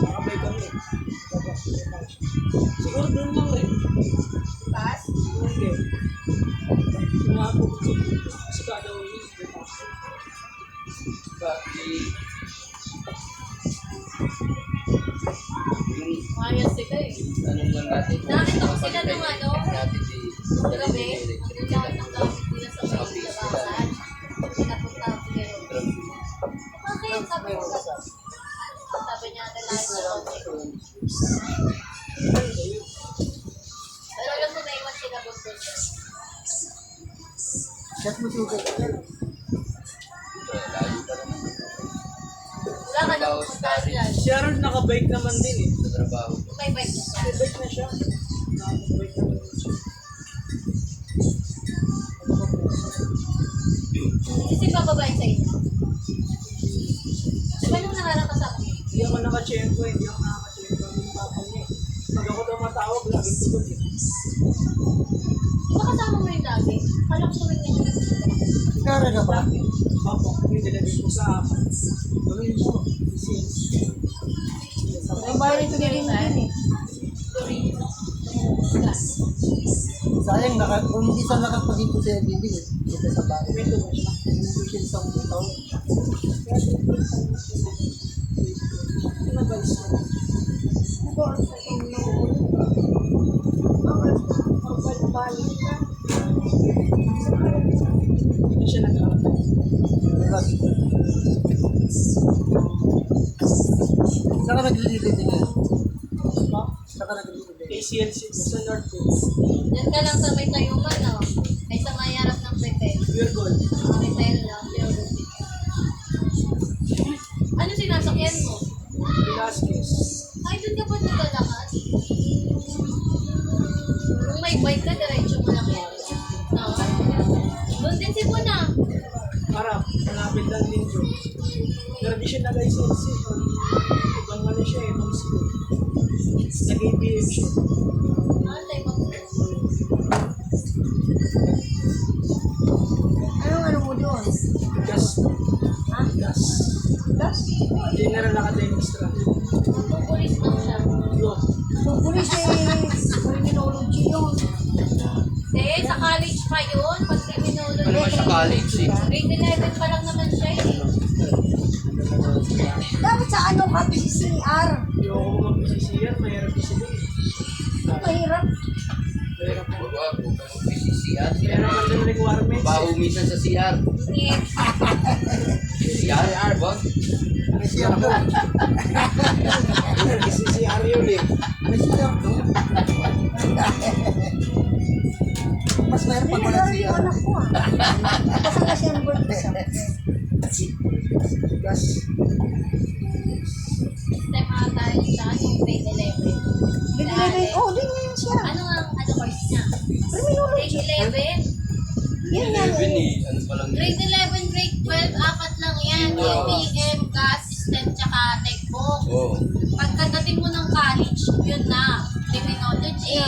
Nakabay kami. Siguro doon lang rin. Taas? Hindi. Tumapo ko siya. Kasi kada uwi. Mayos sila eh. Ano lang natin? Nakita ko sila nung ano, Natin di nung gabi. Ang lahat ng gamit nila sa may labasan. Pinapunta ako nila. Okay, sabi ko. Sabi niya, dalayan sa konti. Pero alam ko naiwan sila bundon. chat mo tubig. Layo pa naman. Wala ka nang pumunta sila. Si Harold nakabike naman din eh. Sa trabaho. May bike na siya. Nakabike na siya. Kasi bababae sa inyo. Diba nung nakarakas ako? Hindi ako nakachempo, hindi ako nakachempo. Hindi nakakanya. Pag ako tumatawag, laging tulog eh. Makasama mo yung lagi. Kalak ko rin yun. Kara ka ba? Opo, yung nilagay ko sa akin. Gawin mo. Ang bahay nito din eh. Sayang, kung hindi sa nakapagito sa bibig, ito sa bahay. Hindi siya isang butaw. Ako ang sa inyo. Ang balik ka. Hindi siya nagkakaroon. Saan ka naglilibig din yan? Saan ka naglilibig? ACLC ko sa North Bay. Diyan ka lang sa may tayuman, no? Ay sa may harap ng Betel. Pure gold. May tayo lang. Ano sinasakyan mo? Velasquez. Ay, doon ka pa naglalakad. Kung may bike ka, diretso mo lang yan. No? Doon din si Puna. Harap, malapit lang din yun. Pero di siya nag-ACLC. Ibang ano siya eh, ibang school. Nag-ABM siya. Tayo mo. Ano mo doon? Gas. Ha? Gas. Gas? General Academics Trust. Pupulis lang siya. Yo. Pupulis eh. Criminology yun. Eh, sa college pa yun. Pag criminology. Ano ba sa college eh? Grade 11 pa lang naman siya eh. Dapat sa ano ka, PCR. Hindi ako mag-PCCR, mahirap kasi din. Mahirap. Mahirap po. Huwag kang PCCR. Mahirap ang din requirements. Baho minsan sa CR. Yes. CR, wag. May siyam doon. PCCR yun eh. May siyam doon. Mas mayroon pa pala Pinag-aaral siya. yung anak ko ah. Tapos nga siya ng birth isa. Gas. Step ata yun siya, yung grade 11. Grade 11. Oh, din ngayon siya. Ano nga ang ano course niya? Criminology. Grade 11. Yan yan. 11 eh. Ano pa lang Grade 11, grade 12, apat lang yan. ATM, gas, system, tsaka textbook. Oo. Pagkadating mo ng college, yun na. Criminology,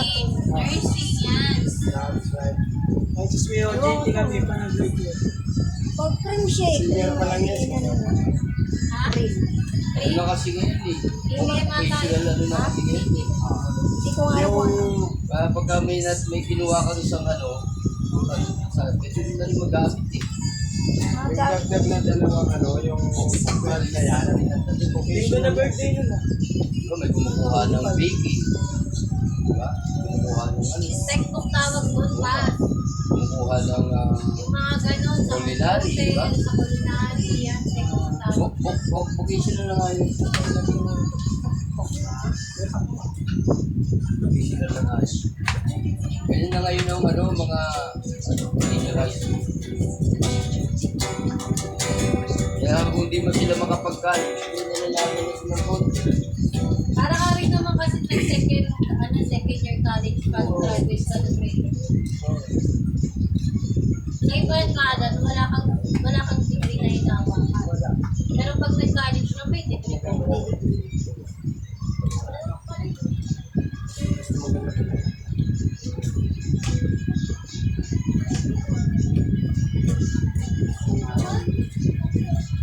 nursing, yan. That's right. Ay, just may OJT kami pa nag-grade yun. Pag cream shake. Senior pa lang yan. Ha? Ano Grade na kasi ngayon eh. Hindi mata. Vocational ano na kasi ngayon eh. Hindi ko nga alam kung ano. Pagka may kinuha ka isang ano, sa pwede rin na rin magamit eh. Yung dagdag na dalawang ano, yung well na yan. Linggo na birthday nun ah. Ikaw may kumukuha ng baking. Diba? Kumukuha ng ano. Textbook tawag doon pa. Kumukuha ng Yung mga ganon sa Culinary, hotel, diba? sa culinary, yan. Textbook tawag. vocational na nga yun. Vocational na nga yun. Ganyan na ngayon ang ano, mga senior high school. Kaya kung di mo sila makapag-college, hindi nila nalaman na silang konti. Para ka rin naman kasi second year college pa, graduate ka ng grade. Ngayon pa yung kalan, wala kang degree na hinawa. Pero pag nag-college na, may degree ka.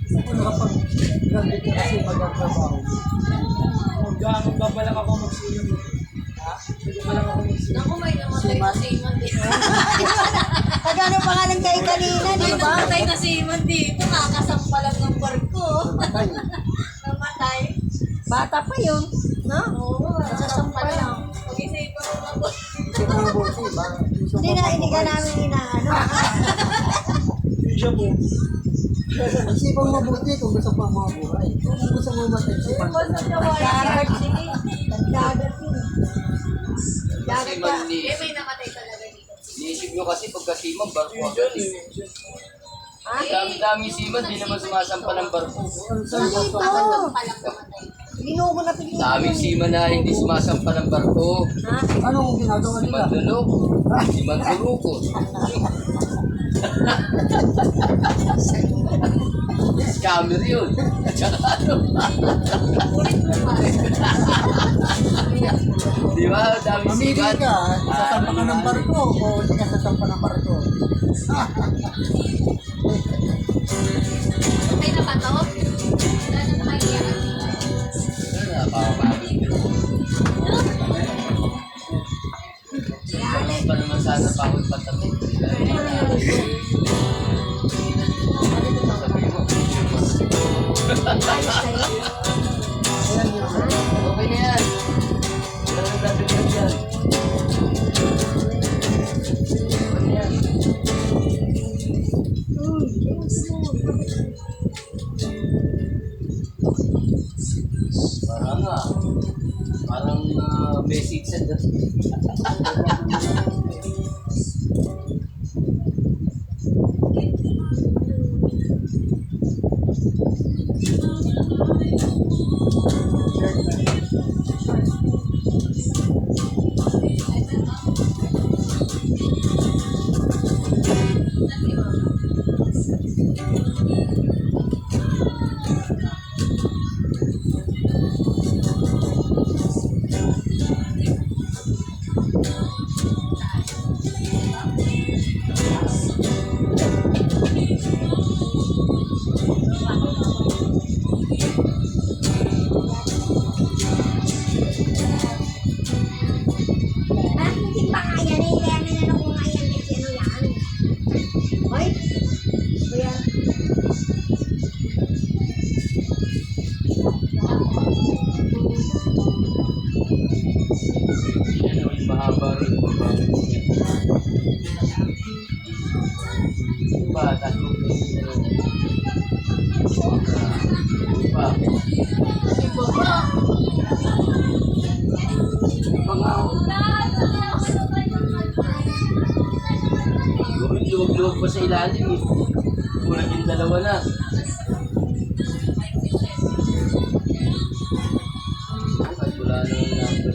Kung nakapag-graduate ka kasi magkatrabaho. Magbabalak ako mag-senior. Ha? Magbabalak ako mag-senior. Naku, may namatay na si Iman dito. Kagano pangalan kayo kanina, di May ba? namatay na si Iman dito. Kakasampa lang ng barko. Patay. Namatay. Bata pa yun. No? Oo, Kasasampa lang. Pag-isipan mo na po. Kasi kung mabuti, ba? Hindi ka namin inaano. Yun siya po. Isipang mabuti kung gusto pang mabuhay. Kung gusto mo matisipan. Dagat. Dagat yun. Kasi Dagat pa. man Eh, may namatay talaga dito. niisip nyo kasi pagkasiman, barko Yun agad yun eh. eh. Ang dami-dami siman, di naman sumasampa ng barko. Saan Dito. Palang namatay. Binugo na pinili. Daming seaman na hindi sumasampa ng barko. Ha? Anong ginagawa Si nila? Mandulok, si Manduluko. Scammer yun. Tsaka ano. Di ba? Daming Mamili seaman. ka, sasampa ka ng barko o hindi ka sasampa ng barko. Okay na ba to? Wala na nakaiyak. Ganun pa naman sana bawal patatin. Sabi mo, okay na yan. Wala nang dadagdag yan. Okay na yan. Parang message sa Ah, hindi pa kaya na ilayanan na ako nga yan kasi ano yan. Hoy? Kuya. mahaba rin. Diba? Tatlong diba? Luwag-luwag pa sa ilalim eh. Kulang yung dalawa na. Ay, wala na yung number.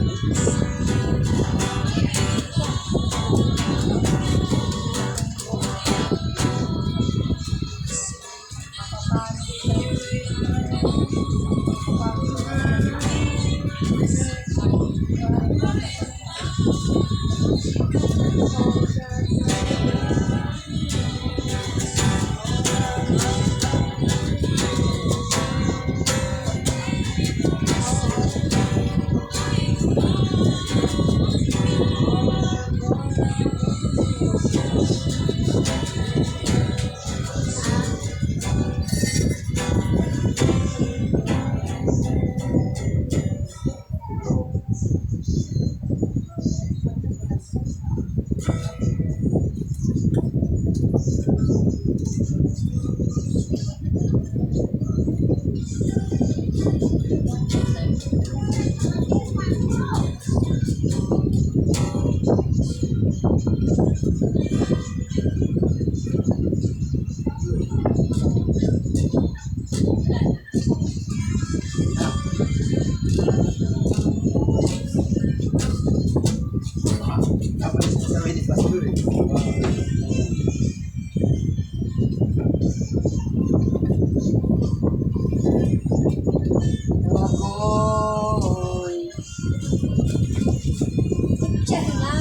Picture na.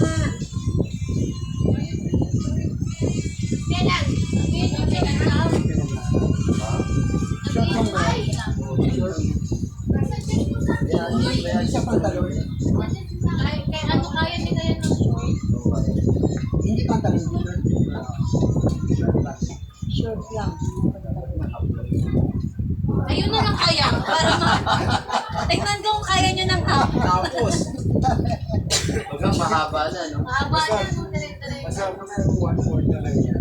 Kailan? Isa pantalon. Kaya ano kaya nila yan ng short? Hindi pantalon. Short lang. Ayun na lang kaya. Para tingnan ko kung kaya nyo ng half. Tapos, Huwag kang mahaba na, no? Mahaba na nung dire-dire. basta kung 1/4 na lang yan.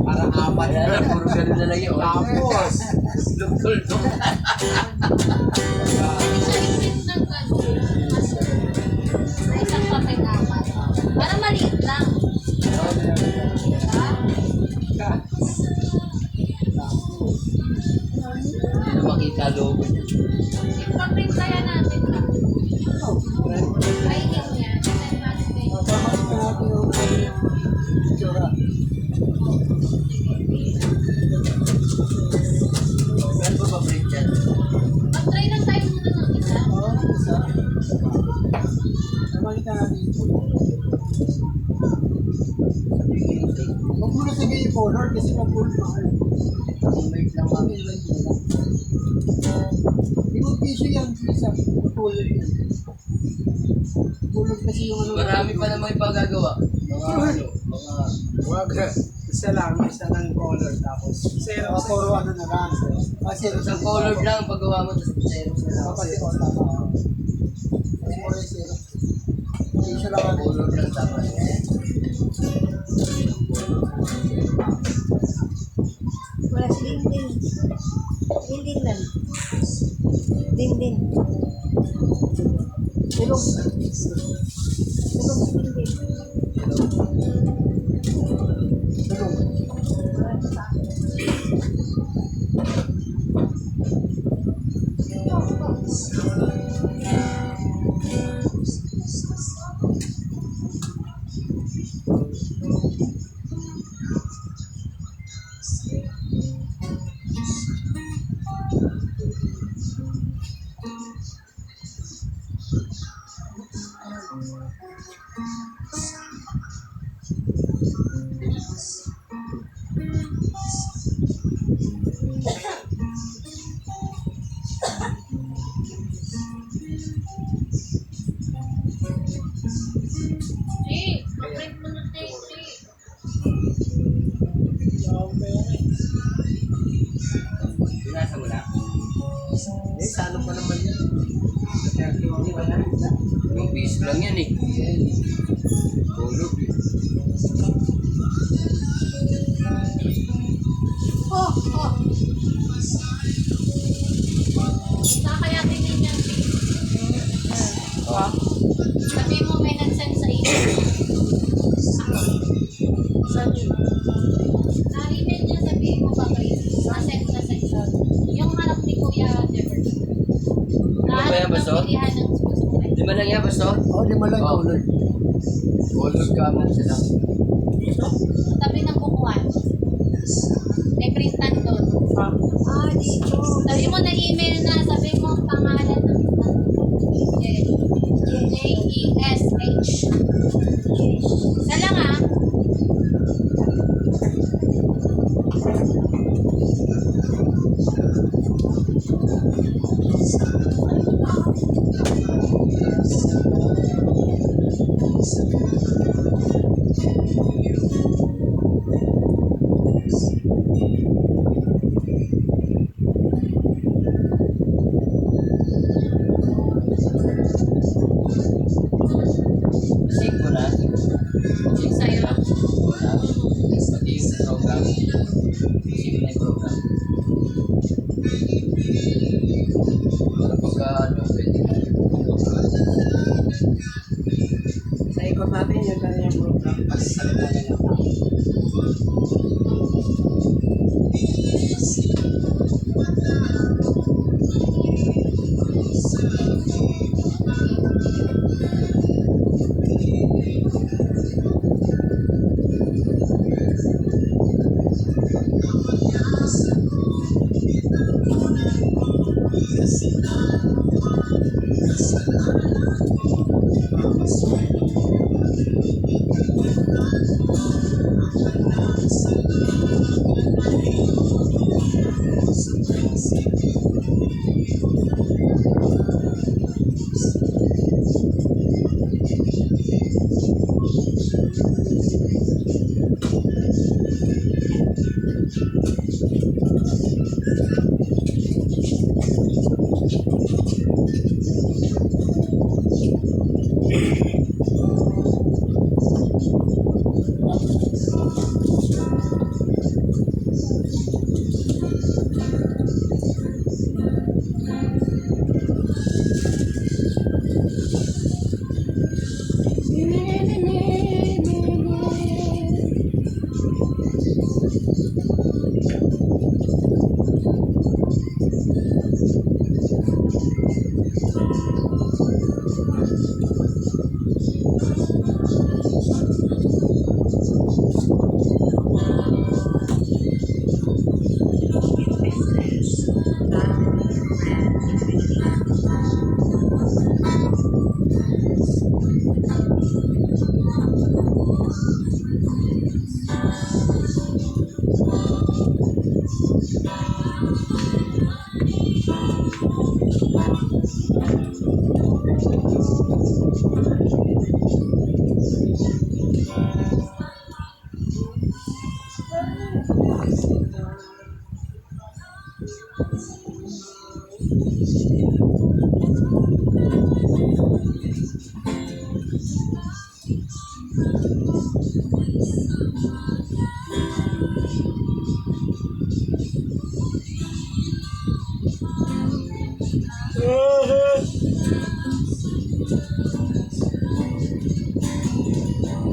Para apat Kaya lang, puro ganun na lang yun. Tapos, Duk-duk-duk. Isa ipit ng gano'n. Sa isang papel apat. Para maliit lang. Diba? Hindi na makita loob. Kasi yan, isa, tulog yan. Tulog kasi yung ano. Marami pa naman ipagagawa. Mga Isa lang color tapos zero. Puro ano na lang. Kasi isang color lang ang paggawa mo, tapos zero na lang. Kasi tama. Kasi puro yung zero. Hindi siya lang ano. Color lang tama. Wala si Dindin. Dindin lang. Dindin. Tulog. Tulog si Dindin. Mag-break mo na tayo, Binasa mo na? Sa ano pa naman yun? Sa 31 ba yan? Yung piso lang yan eh. Tulog eh. kaya tingin niya. Sabi mo may nag-send sa email. Na-email niya, sabihin mo ba kayo? Na-send na sa email. Yung hanap ni Kuya Jefferson. Ano ba yan, Basto? Pilihan ng susunod. Di ba lang yan, Basto? Oo, di mo lang Oo. tulog. Tulog ka mo sila. Tabi ng bukuan. May printan doon. Dito. Sabi mo na email na, sabi mo ang pangalan ng Jesh. Isa lang ah. Sing mo na. Yung sa'yo. Pati yung program. Sing na yung program. Para pagka ano, pwede na. Sa ikot natin yun lang yung program. Kasi salita na lang.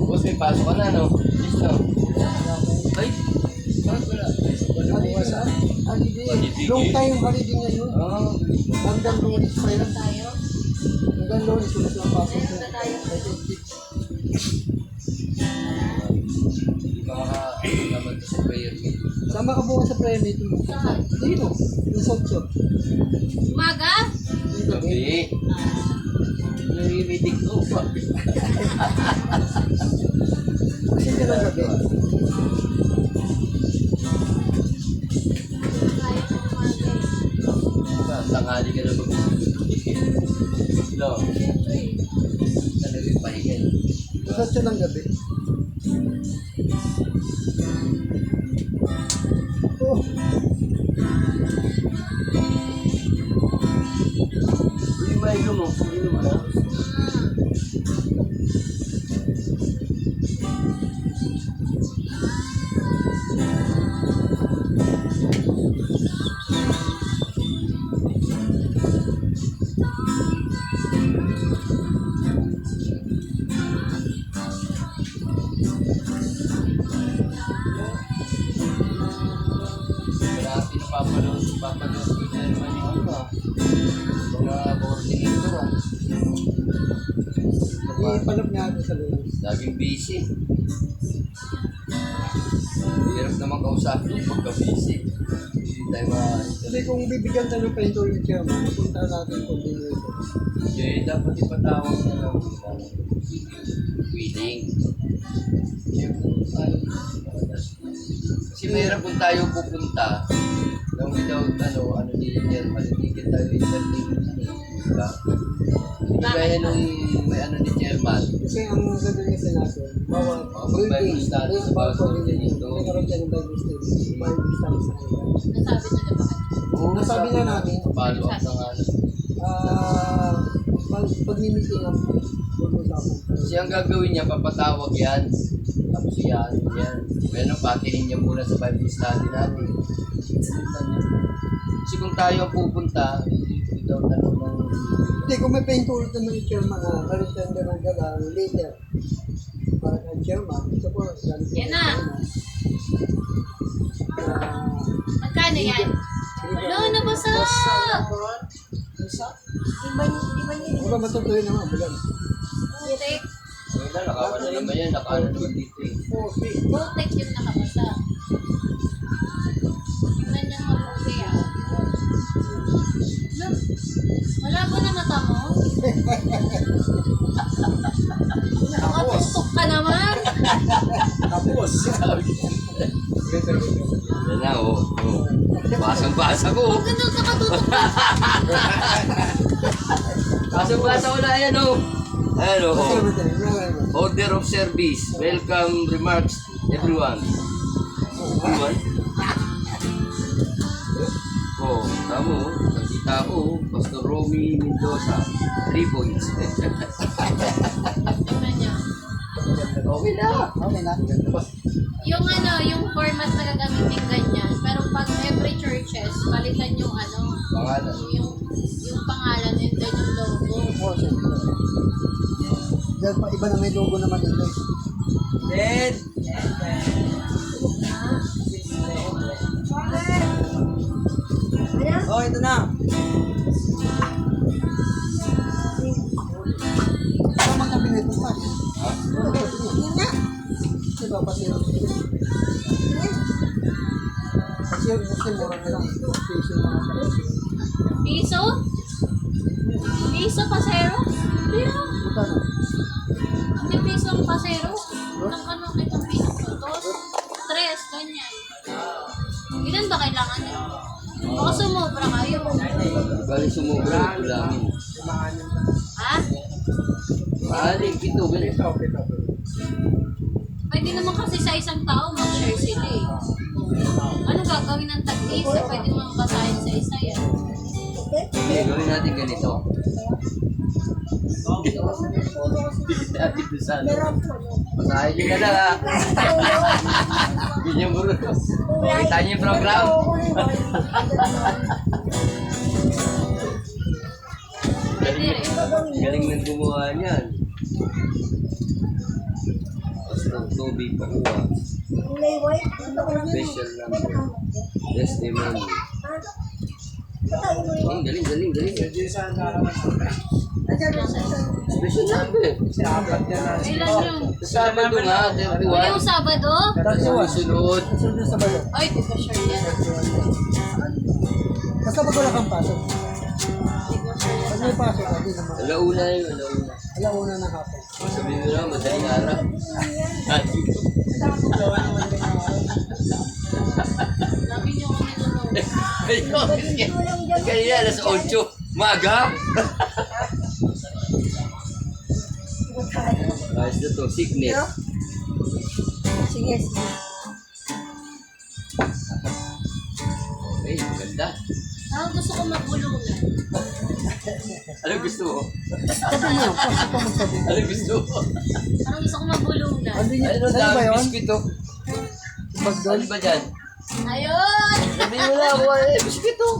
Boss, may pasok ka na, no? Yes, no? Ay, bakit wala? Holiday. Long time holiday ngayon. Ah, Hanggang Lunes pa yun. Tayo. Hanggang Lunes ko na siya pasok. Meron ba tayo? hindi makaka naman sa prayer meeting. Sama ka bukas sa prayer meeting mo. Saan? Dito. Yung Sotso. Umaga? Gabi. Naririnig ko pa. Kasi ka lang gabi. Tayo ng umaga. Tanghali ka na mag No. Talaga yung pahinga. Yung Sotso lang gabi. Oh. Uy, may mo. Hindi naman ha. Wala pinapapanood ko na naman yung ano ah. Mga coordinator ah. Ipalap niya ako sa Lunes. Laging busy. Hirap naman kausapin pagka busy. Hindi tayo Kasi kung bibigyan tayo ng painter yung chairman, punta natin kung dito. eh, dapat ipatawag na lang ng willing. Kasi mahirap kung tayo pupunta na without ano ni Chairman, hindi kita entertain. Diba? Hindi kaya nung may ano ni Chairman. Kasi ang sabi niya sa natin, bawat Bible study, bawat bawat dito, dito. mayroon tayo ng Bible study. Bible study sa kanila. Nasabi na diba? Nasabi na natin, Follow up na nga. pag-meeting ang pag-usapan. Kasi ang gagawin niya, papatawag yan. Tapos yan. Bueno, patingin niya muna sa Bible study natin. Kasi kung tayo ang pupunta, without ano ng... Hindi, kung may painter naman yung chairman na kalintanda ng gala, leader, para kay chairman, ito po, Yan na. Magkano yan? Wala na basa! Di ba matutuloy naman, bulan? Butek. Wala na, nakawan na naman yan. Nakawan naman dito eh. Butek yung nakabasa. Tingnan niyo mabuti ah. Look, malabo na mata mo. Nakatustok ka naman. Tapos, Yan na, oh. Basang-basa ko. Huwag ka nang nakatutok ka. Basang-basa ko na yan, oh. Ayan, oh. Kasi naman tayo, Order of service. Welcome remarks, everyone. Everyone? Oh, tamo. Nakita ko, Pastor Romy Mendoza. 3 points. Tingnan niyo. Okay na. Okay na. Yung yung format na gagamitin ganyan. Pero pag every churches, palitan yung Pangalan. yung pangalan and then yung logo. Oo, siyempre. Dahil pa iba na may logo naman dito. Then, Oh, ito na. Ito mga kabinet mo pa. Yun nga. Diba, pasiro. Kasi mura na lang. Pasiro mga pasiro. Piso? Piso pasero? Hindi ah. Buta na. Hindi piso ang pasero. Ang itong piso? Dos? Tres, ganyan. Ilan ba kailangan niyo? Baka sumobra kayo. bali sumubra ito lang. Ha? Anim, pito, ganito. Pwede naman kasi sa isang tao mag-share sila eh. Ano gagawin ng tag-isa? Pwede naman basahin sa isa yan. Hindi, gawin natin ganito. Dati doon sa ano. Masahin nyo na lang ha. Hindi nyo marunong. Makita nyo yung program. Galing nang gumawa niyan. Basta tubig pakuha. Kulay white. Ito ko lang. Special lang. Testimony. Galing. Medyo saan naraman ko. Special lang eh. Kasi apat yan na. Ilan yun? Sabado nga, 31. Yung Sabado? Sunod. Sunod sa bayo. Ay, di ba sure yan? Basta pag wala kang pasok. Di ba sure yan? Pag may pasok, hindi naman. Alauna yun, alauna. Alauna ng hapon. Sabihin mo lang, madaling araw. Sabi niyo kung nilunod. Kanina, alas 8. Maga. Ayos na to, sickness. Sige, sige. Ay, maganda. Gusto ko magbulungan. Anong gusto mo? Sabi mo, pasok pa magsabi. Anong gusto mo? Parang gusto ko magbulungan. Ano niya? Ano Ano ba dami yun? biscuit to? Bag doon? Ano ba dyan? Ayun! Sabihin mo lang ako, biscuit to.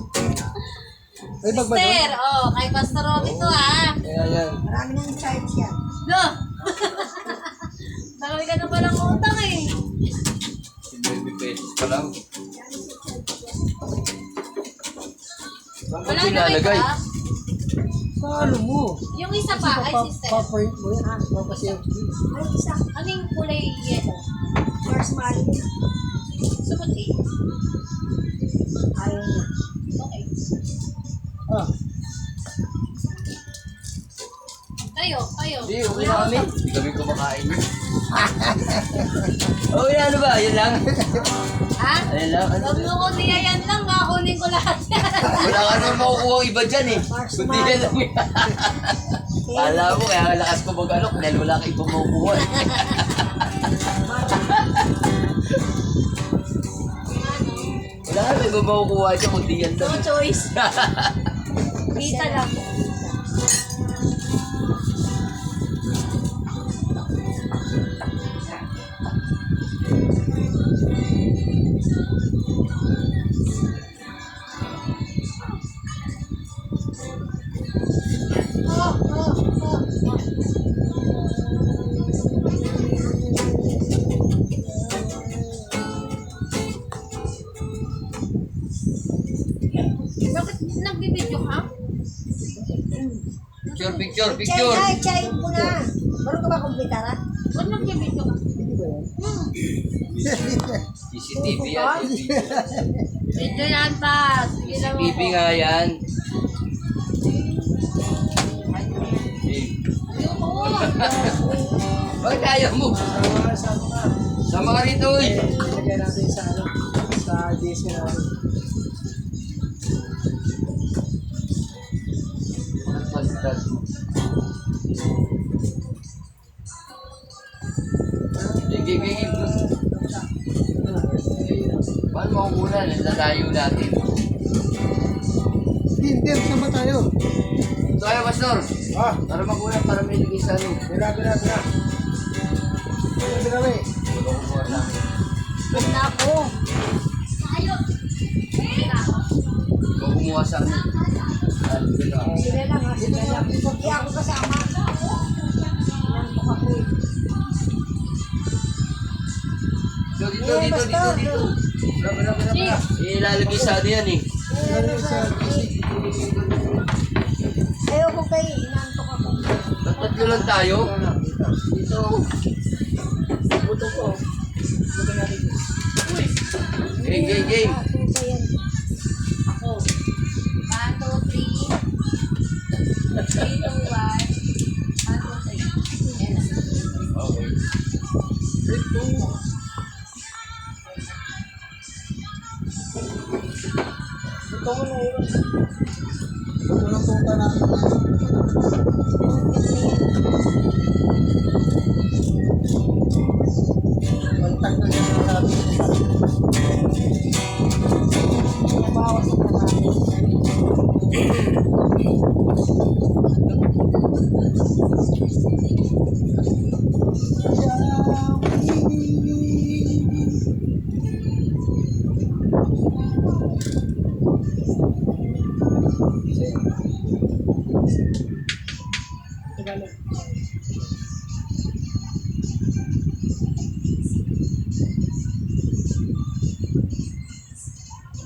Ay, bag ba doon? Sister, oh, kay Pastor Romy to ah. Kaya yan. Marami ng charge yan. No! Dami ka na palang utang eh. 20 pesos pa lang. Saan Wala ba na may pinalagay? trap. Sa ano mo? Yung isa pa, ay sister. Pa-print mo yan. Papasiyang. Ay, isa. Ano yung kulay yellow? Marshmallow. Sumuti. Ayaw niya. Okay. Ah, Kayo. Hindi, okay na kami. Hindi kami kumakain. Okay na, ano ba? Yan lang? Ha? Ayan lang? Ano Huwag mo kung yan lang, kunin ko lahat yan. Wala ka naman makukuha ang iba dyan eh. Kundi yan lang. Kala mo, kaya lakas ko mag-alok dahil wala ka ibang makukuha eh. Wala ka na ibang makukuha dyan kundi yan No lang. choice. Kita lang. Bakit nagbibideo ka? Picture. Chay, chay ko na. Marunong ka ba kumpitara? Ba't nagbibideo ka? CCTV yan. Video yan pa. Sige lang CCTV nga yan. Ayoko. Bakit ayaw mo? Sama ka. Sama ka rito eh. Ilagay natin sa ano. Sa disk natin. Gigi. Paano makukunan? Nagtatayo natin. hindi, saan ba tayo? Ito kayo, Pastor. Ah, Para makunan, para may ligay sa ano. bira. Grabe. Wala ko kuha lang. Ganda ako. Ayun. Ikaw kumuha sa ano. Sila lang ha, sila lang. Hindi ako kasama. Nantok ako eh. Dito. Wala. Ilalagay sa ano yan eh. Ayoko kayo, inantok ako. Tatlo lang tayo. Dito. Buto ko. Buto natin. Game. Ah, tuta yan. Ako. 1, 2, 3. 3, 2, 1. 1, 2, 3. Yan. Okay. Buto ko na yun. Walang punta na. Ganun yan.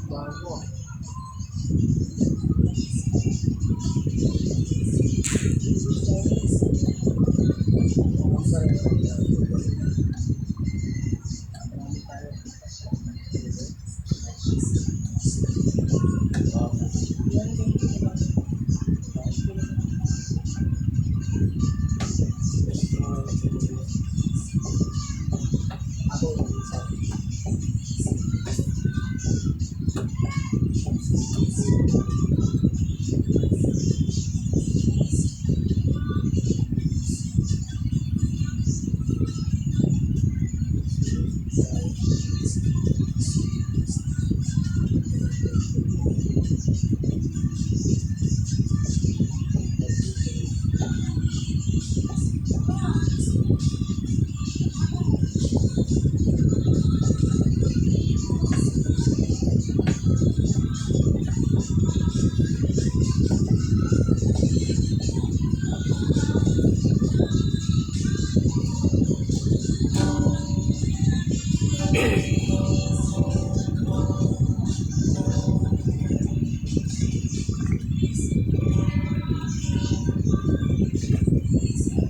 Bago.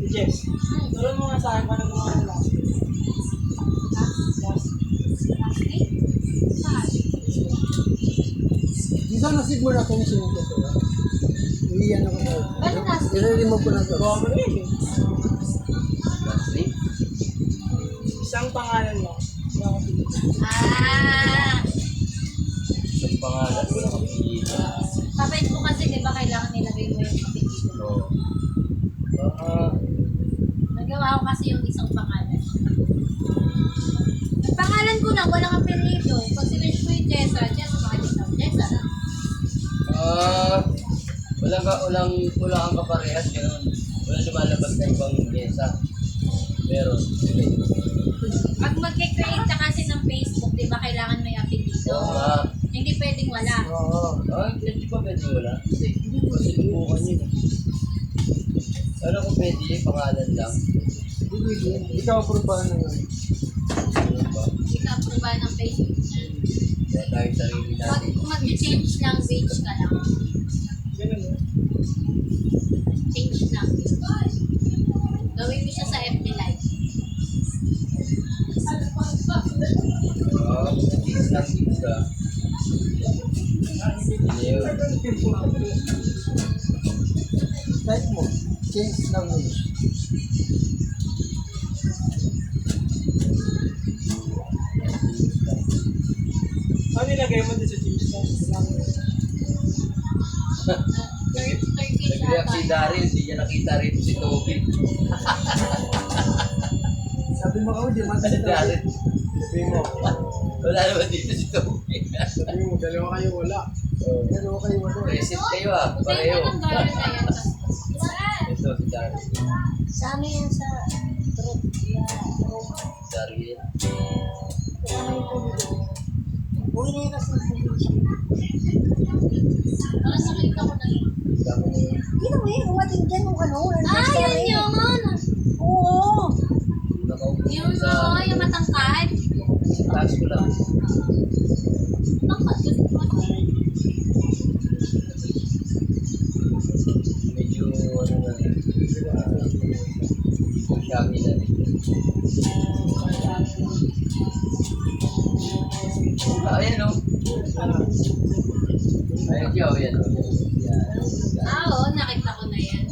Jess, turuan mo nga sa akin paano gumawa ng last week. Di sana siguro natin yung sinuto ko. Iiyan ako na. Ano nasa? I-remove ko na to. Gawa mo na yun eh. Lastly, Isang pangalan mo. Ah! isang pangalan, wala kang pilihan. Sa Facebook kasi, di ba, kailangan nilagay mo yung apelido. No. Nagawa ko kasi yung isang pangalan. Pangalan ko lang, walang apelido. Pag sinerge ko yung Jessa, Jessa, makikita mo, Jessa lang. Wala kang kaparehas, gano'n. Wala lumalabas na ibang pyesa. Pero, Pag mag-create ka kasi ng Facebook, di ba, kailangan may apelido. oo nga. Hindi pwedeng wala. Oo. Hindi pa pwede wala. Hindi. Kasi lubukan yun. Alam ko pwede, pangalan lang. Ikaw approve ba na yun? Ano ba? Hindi ka aprobahan ng Facebook. Kaya tayo sarili natin. Mag-change lang page ka lang. Ganun eh. Change lang. Gawin mo siya sa FB Live. Kids lang, kids ka. Hindi yun. Type mo. Change lang mo. Ano nilagay mo dito sa James Bond? Turkish Nag-react si ata. Daryl, hindi niya nakita rin si Toby. Sabi mo ako, di man Si Daryl, Sabi mo. wala naman dito si Toby. Sabi mo, dalawa kayo wala. Pero kayo wala. Present kayo ah, Putayin pareho. ka ng girl na yan. Ito si Daryl. Sa ano yan sa truck? Daryl. Uwi na yun kasi ng probinsya. Parang nakita ko na yun. Hindi naman yun, umating dyan yung ano. Ah, yun yun! Oo. Nakaupo Yung, sa yung matangkad. taas ko lang. Matangkad yun. Medyo ano na, shaggy na rin. Ayan o. Ayan siya o, yan o. Ah, oo, nakita ko na yan.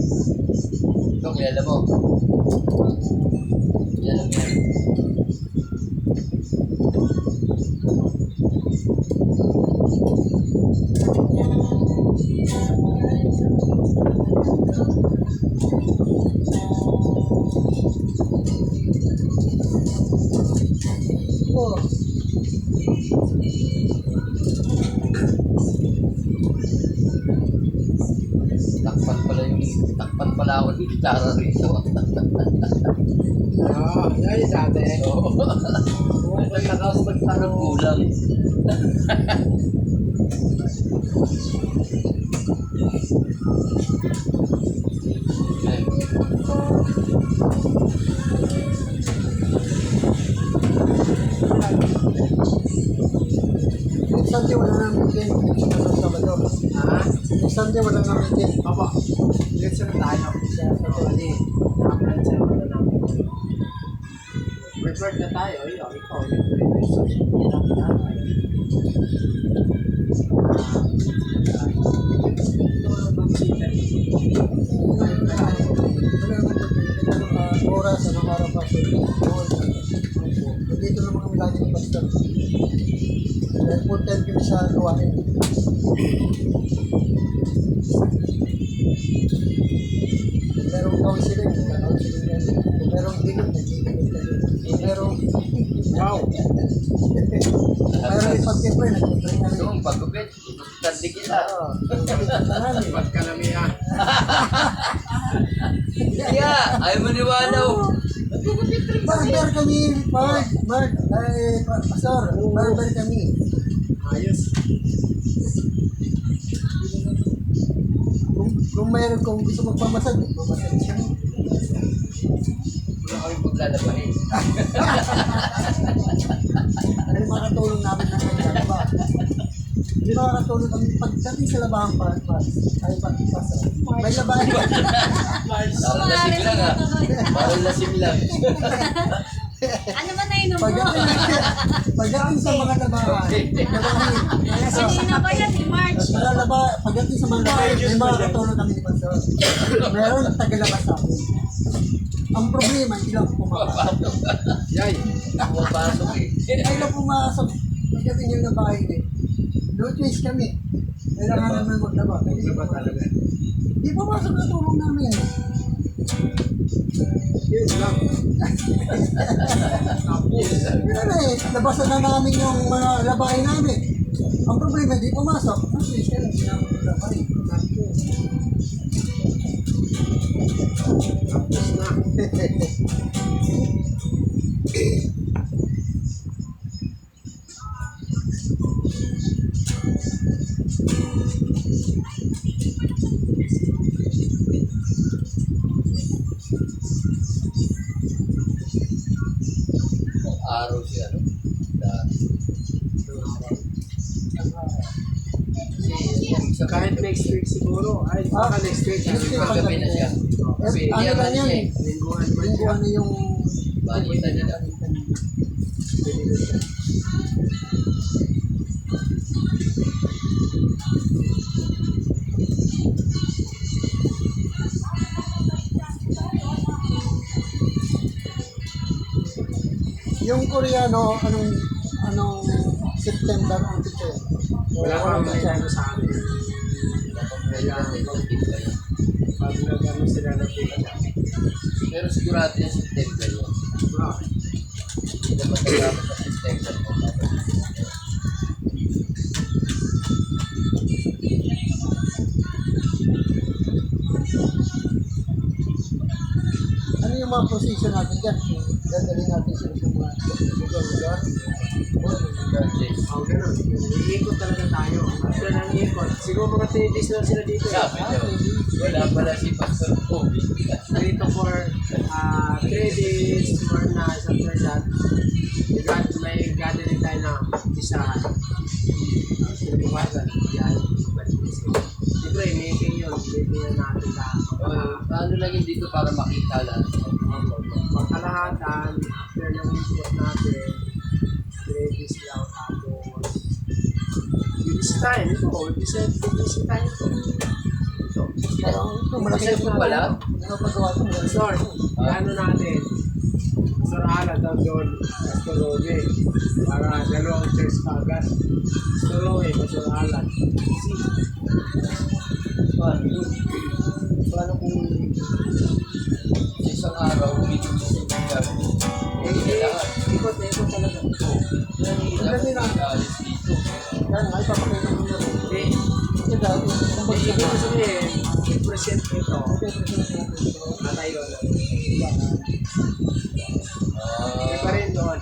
Ito, kilala mo. Oo. Takpan pala ako ng gitara rito. Yan yung dati. Oo. Nagtaka ako ba't parang kulang. Next Sunday wala na meeting. Sa Sabado. Next Sunday wala na meeting. Opo. Let's na tayo. Actually, na-apply sa mga namin. Prepared na tayo. Ikaw. Oras, anong araw pa siya. Nandito naman kami lagi ng pastor. Dahil full time kami sa gawain. Kung merong counseling, counseling yan. Kung merong hiling, nag-hiling kami. Kung merong Wow. mayroong ipag-pray, nag-pray kami. Yung pagkupit, tandi kita. Pagkalamihan. Kaya, ayaw maniwala. Barber kami, Mark, Pastor, barber kami. Ayos. Kung gusto magpamasad, magpamasad siya. Wala kami paglalabahin. Dahil makatulong namin ng naglalaba. Hindi makakatulong kami pagdating sa labahan pa, ay pagpasa. May labahan. Parang lasing lang ah. Parang lasing lang. Ano ba nainom mo? Pagdating sa mga labahan, Kanina ba yan? Si March. pagdating sa mga labahan, may makakatulong kami ni Pastor. Meron tagalabas sa amin. Ang problema, hindi lang pumapasok. Yay. Pumapasok eh. Ay lang pumasok. Pagdating yung labahan eh. No choice kami. Kailangan naman maglaba. Ano ba talaga? Di pumasok na tulong namin. Yun lang. Yan eh, labasan na namin yung mga labahin namin. Ang problema, di pumasok. No choice kami. Sinama yung labahin. Tapos na. Araw siya, no? Dati. Kasi, Kahit next week siguro. Ay, baka next week. paggabi na siya. Kasi, Ano lang yan eh. Lingguhan man Linggo siya. ano yung... Balita nila. Yung Koreano, anong September ang picture? Wala kang masyado sa amin. Pag nag-ano sila na pila. Pero sigurado yung September yun. Wow. Hindi na matagama sa September. Ano yung mga position natin dyan? Dadalhin natin sila sa mga lugar. Judges. Oh, ganun. Iikot talaga tayo. After ng ikot, siguro mga 3 days lang sila dito. Sabi niya, wala pala si Pastor Kobe. Dito for 3 days, 4 nights. After that, may gathering tayo na isahan. Sinabukasan. Yan. Siyempre, meeting yun. Meeting na natin lahat. Paano lang yun dito para makita lang? Pagkalahatan, after ng ikot natin, 3 days lang. Tapos, bibisitahin ito. Bibisitahin ito. Parang ito, malaki Kasi po pala, Ano pagawa ito? Pastor, ano natin? Pastor Alan, daw doon, Pastor Roge. Para dalawang church kagad. Pastor Roge, Pastor Alan. paano kung isang araw, dito sa September, hindi lahat. Ikot talaga. Dapat alis dito. Kaya nga, ipapakita mo nyo. Hindi. Kasi dati, kung Ibig bagsak ko sabihin, i-present ito. okay, present natin ito. Natayo. Ah, Iba rin doon.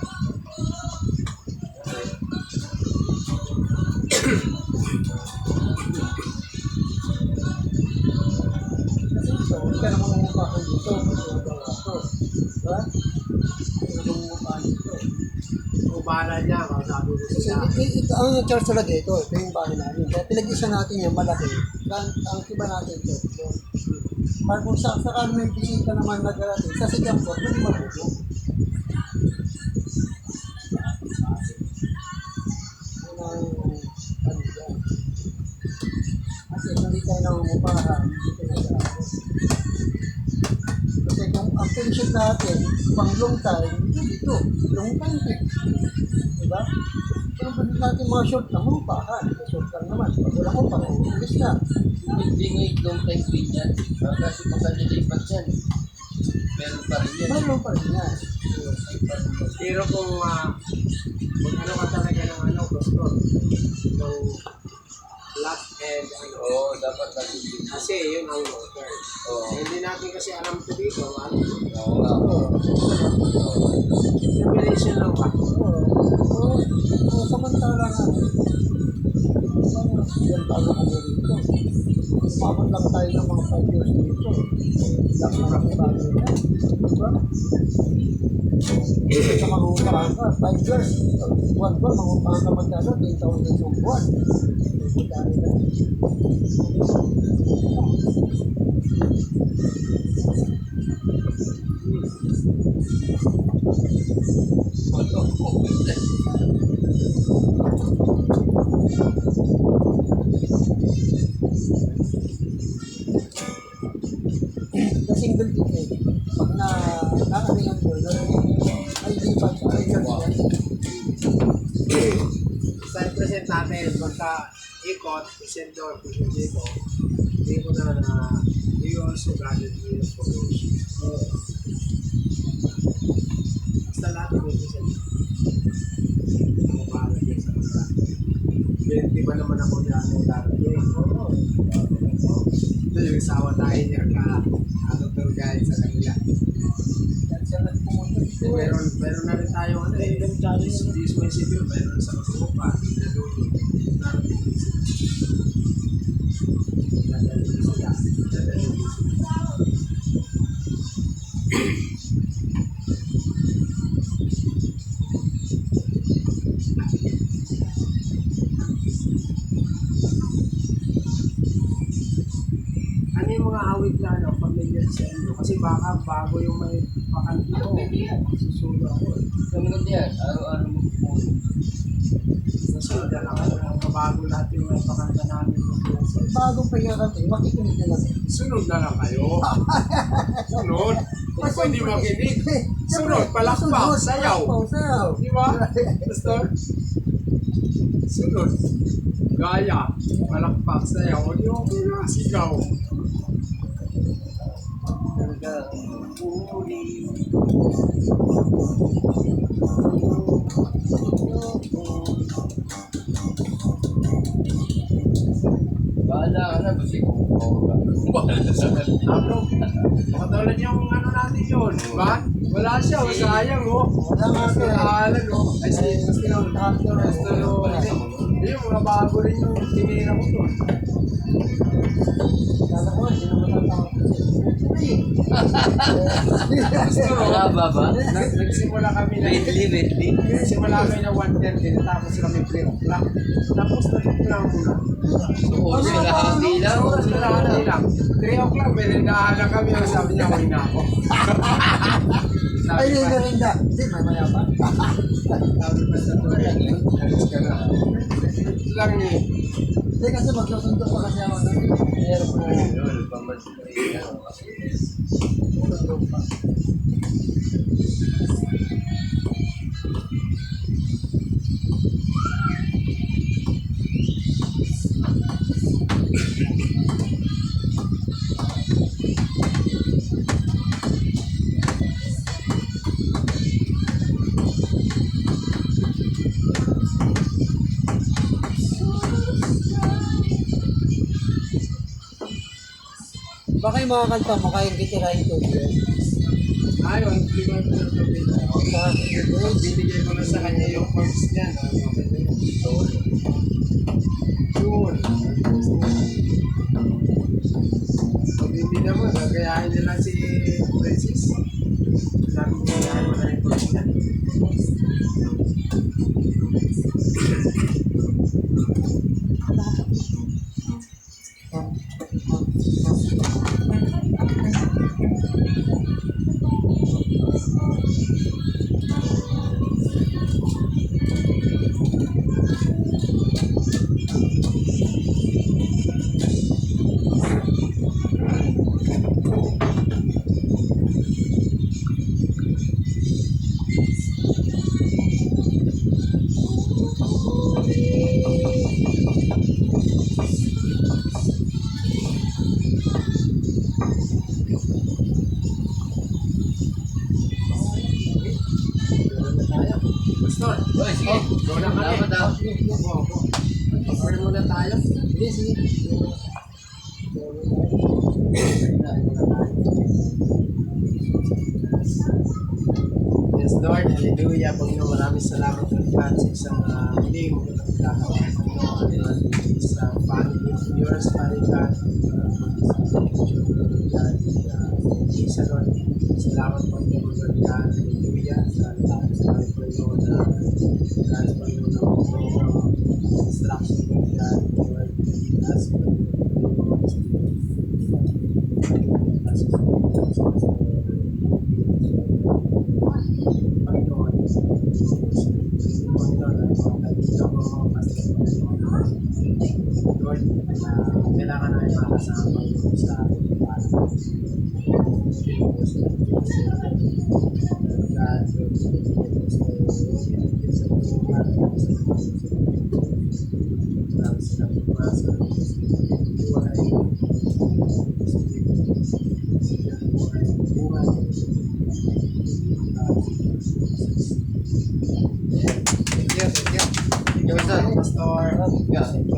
Kasi ito, hindi ka naman mumupakan dito. Diba? Hindi ka naman mumupakan dito. Kung bahala niya, kung sabi ko Kasi siya. ito, ang charge talaga ito yung bahay namin. Kaya pinag-isa natin yung malaki. Ang iba natin ito. Para kung sakali may bisita naman na darating, sa sigang po, hindi mabulo. Kasi hindi tayo nangungupahan, hindi tayo nag-aaral. Kasi kung ang pension natin, pang long time, dito, long time eh. Diba? Pero pwede natin mga short lang, mamupahan. Short lang naman. Pag wala mo, pang ulis na. hindi nga itong time din yan. Kasi kung saan nilipat yan, meron pa rin yan. Mayroon pa rin yan. Pero kung ano ka talaga ng ano, gusto, ng last and ano. Oo, dapat natin dito. Kasi yun ang long term. Oo. Hindi natin kasi alam ito dito. Ano? Oo nga. Preparation lang ba? Oo, samantala nga. Yan tayo kami rito. Umabot lang tayo ng mga 5 years dito. Dami na kami bago na. Diba? Sa mangupahan ka, 5 years. Buwan ba, mangupahan ka magkano, 10,000 yung buwan. Magkano na. Single ticket. Pag nakalingan ko, ay lipat sa ay Sa present natin, pagka ikot, present doon, present dito, hindi mo na you also gathered the information. Basta lahat ng present. Ako bahala din sa mga. Di ba naman ako dyan ang darating? Oo. Ito yung sawa tayo niya ka ano tour guide sa kanila. Meron na rin tayo ano eh. This may civil, meron sa Kasupa. Darating din sila. Dadaling sila. Dadaling din sila. Ano yung mga awit na ano, familiar sa inyo? Kasi baka bago yung may pakanto. Susulo ako eh. Sumunod yan. Araw-araw mo pumunod. Susunod na lang ako. Kabago lahat yung may pakanta namin. bagong pahinga kasi, makikinig na lang. Sunod na lang kayo. Sunod. Kung pwede makinig. Sunod, palakpak, sayaw. Sayaw. Di ba? Pastor? Sunod. Gaya. Palakpak, sayaw. Di okay na. Sigaw. Bahala ka na, basta kung Ako, makatulad yung ano natin yun, di ba? Wala siya, masayang oh. Wala nga Mas siya. naalan oh. Ay, si Pastor hindi, mga bago rin yung tinira ko to. Kala ko, hindi naman natawag kasi. Mahaba ba? Nagsimula kami na nagsimula kami na 1:10 tapos kami 3 o'clock. Tapos nagplang muna. Oo, sila hati lang. Sila lang. 3 o'clock, may nagdaanan kami. Sabi niya, huwag na ako. Ay, hindi na rin da. Hindi, mamaya pa. Sabi pa sa tuloy, alis ka na. Ito lang eh. Hindi kasi magsusundo pa kasi ako. Meron po. Yun, pamatay. Susundo pa. Baka yung mga kanta mo, kayang kitirahin ko. Ayaw, hindi ko ito nagpapita. Binigay ko na sa kanya yung forms niya. Yun. Pag hindi naman, gagayahin nila si Princess. Sabi ko gagayahin mo na yung forms niya. Pastor, Oy, sige. go na kami. Dapat ah. Opo. Pag-pray muna tayo. Sige, sige. Yes, Lord. Hallelujah. Panginoon, maraming salamat Lord God sa isang muling pagkakataon sa family of yours, Father God. Isa, Lord. Salamat Panginoon, Lord God. Hallelujah. Salamat sa mga Panginoon na God, Panginoon na instruction, Lord God. Lord, ask Lord, kailangan namin makasama yung sa ating para Pastor, thank you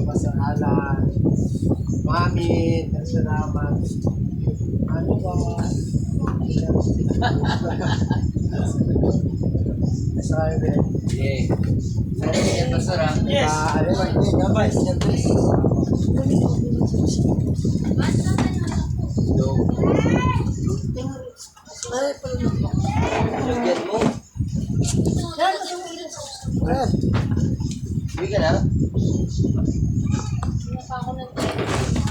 Pastor Alan, Mami, salamat. Ano ba? Sabi, Sige. Yan, Pastor ah. ano ba? Gabay, gabay. Yo. Ay, pala. Lagyan mo. Brad, Hindi ka na. Hindi pa ako nag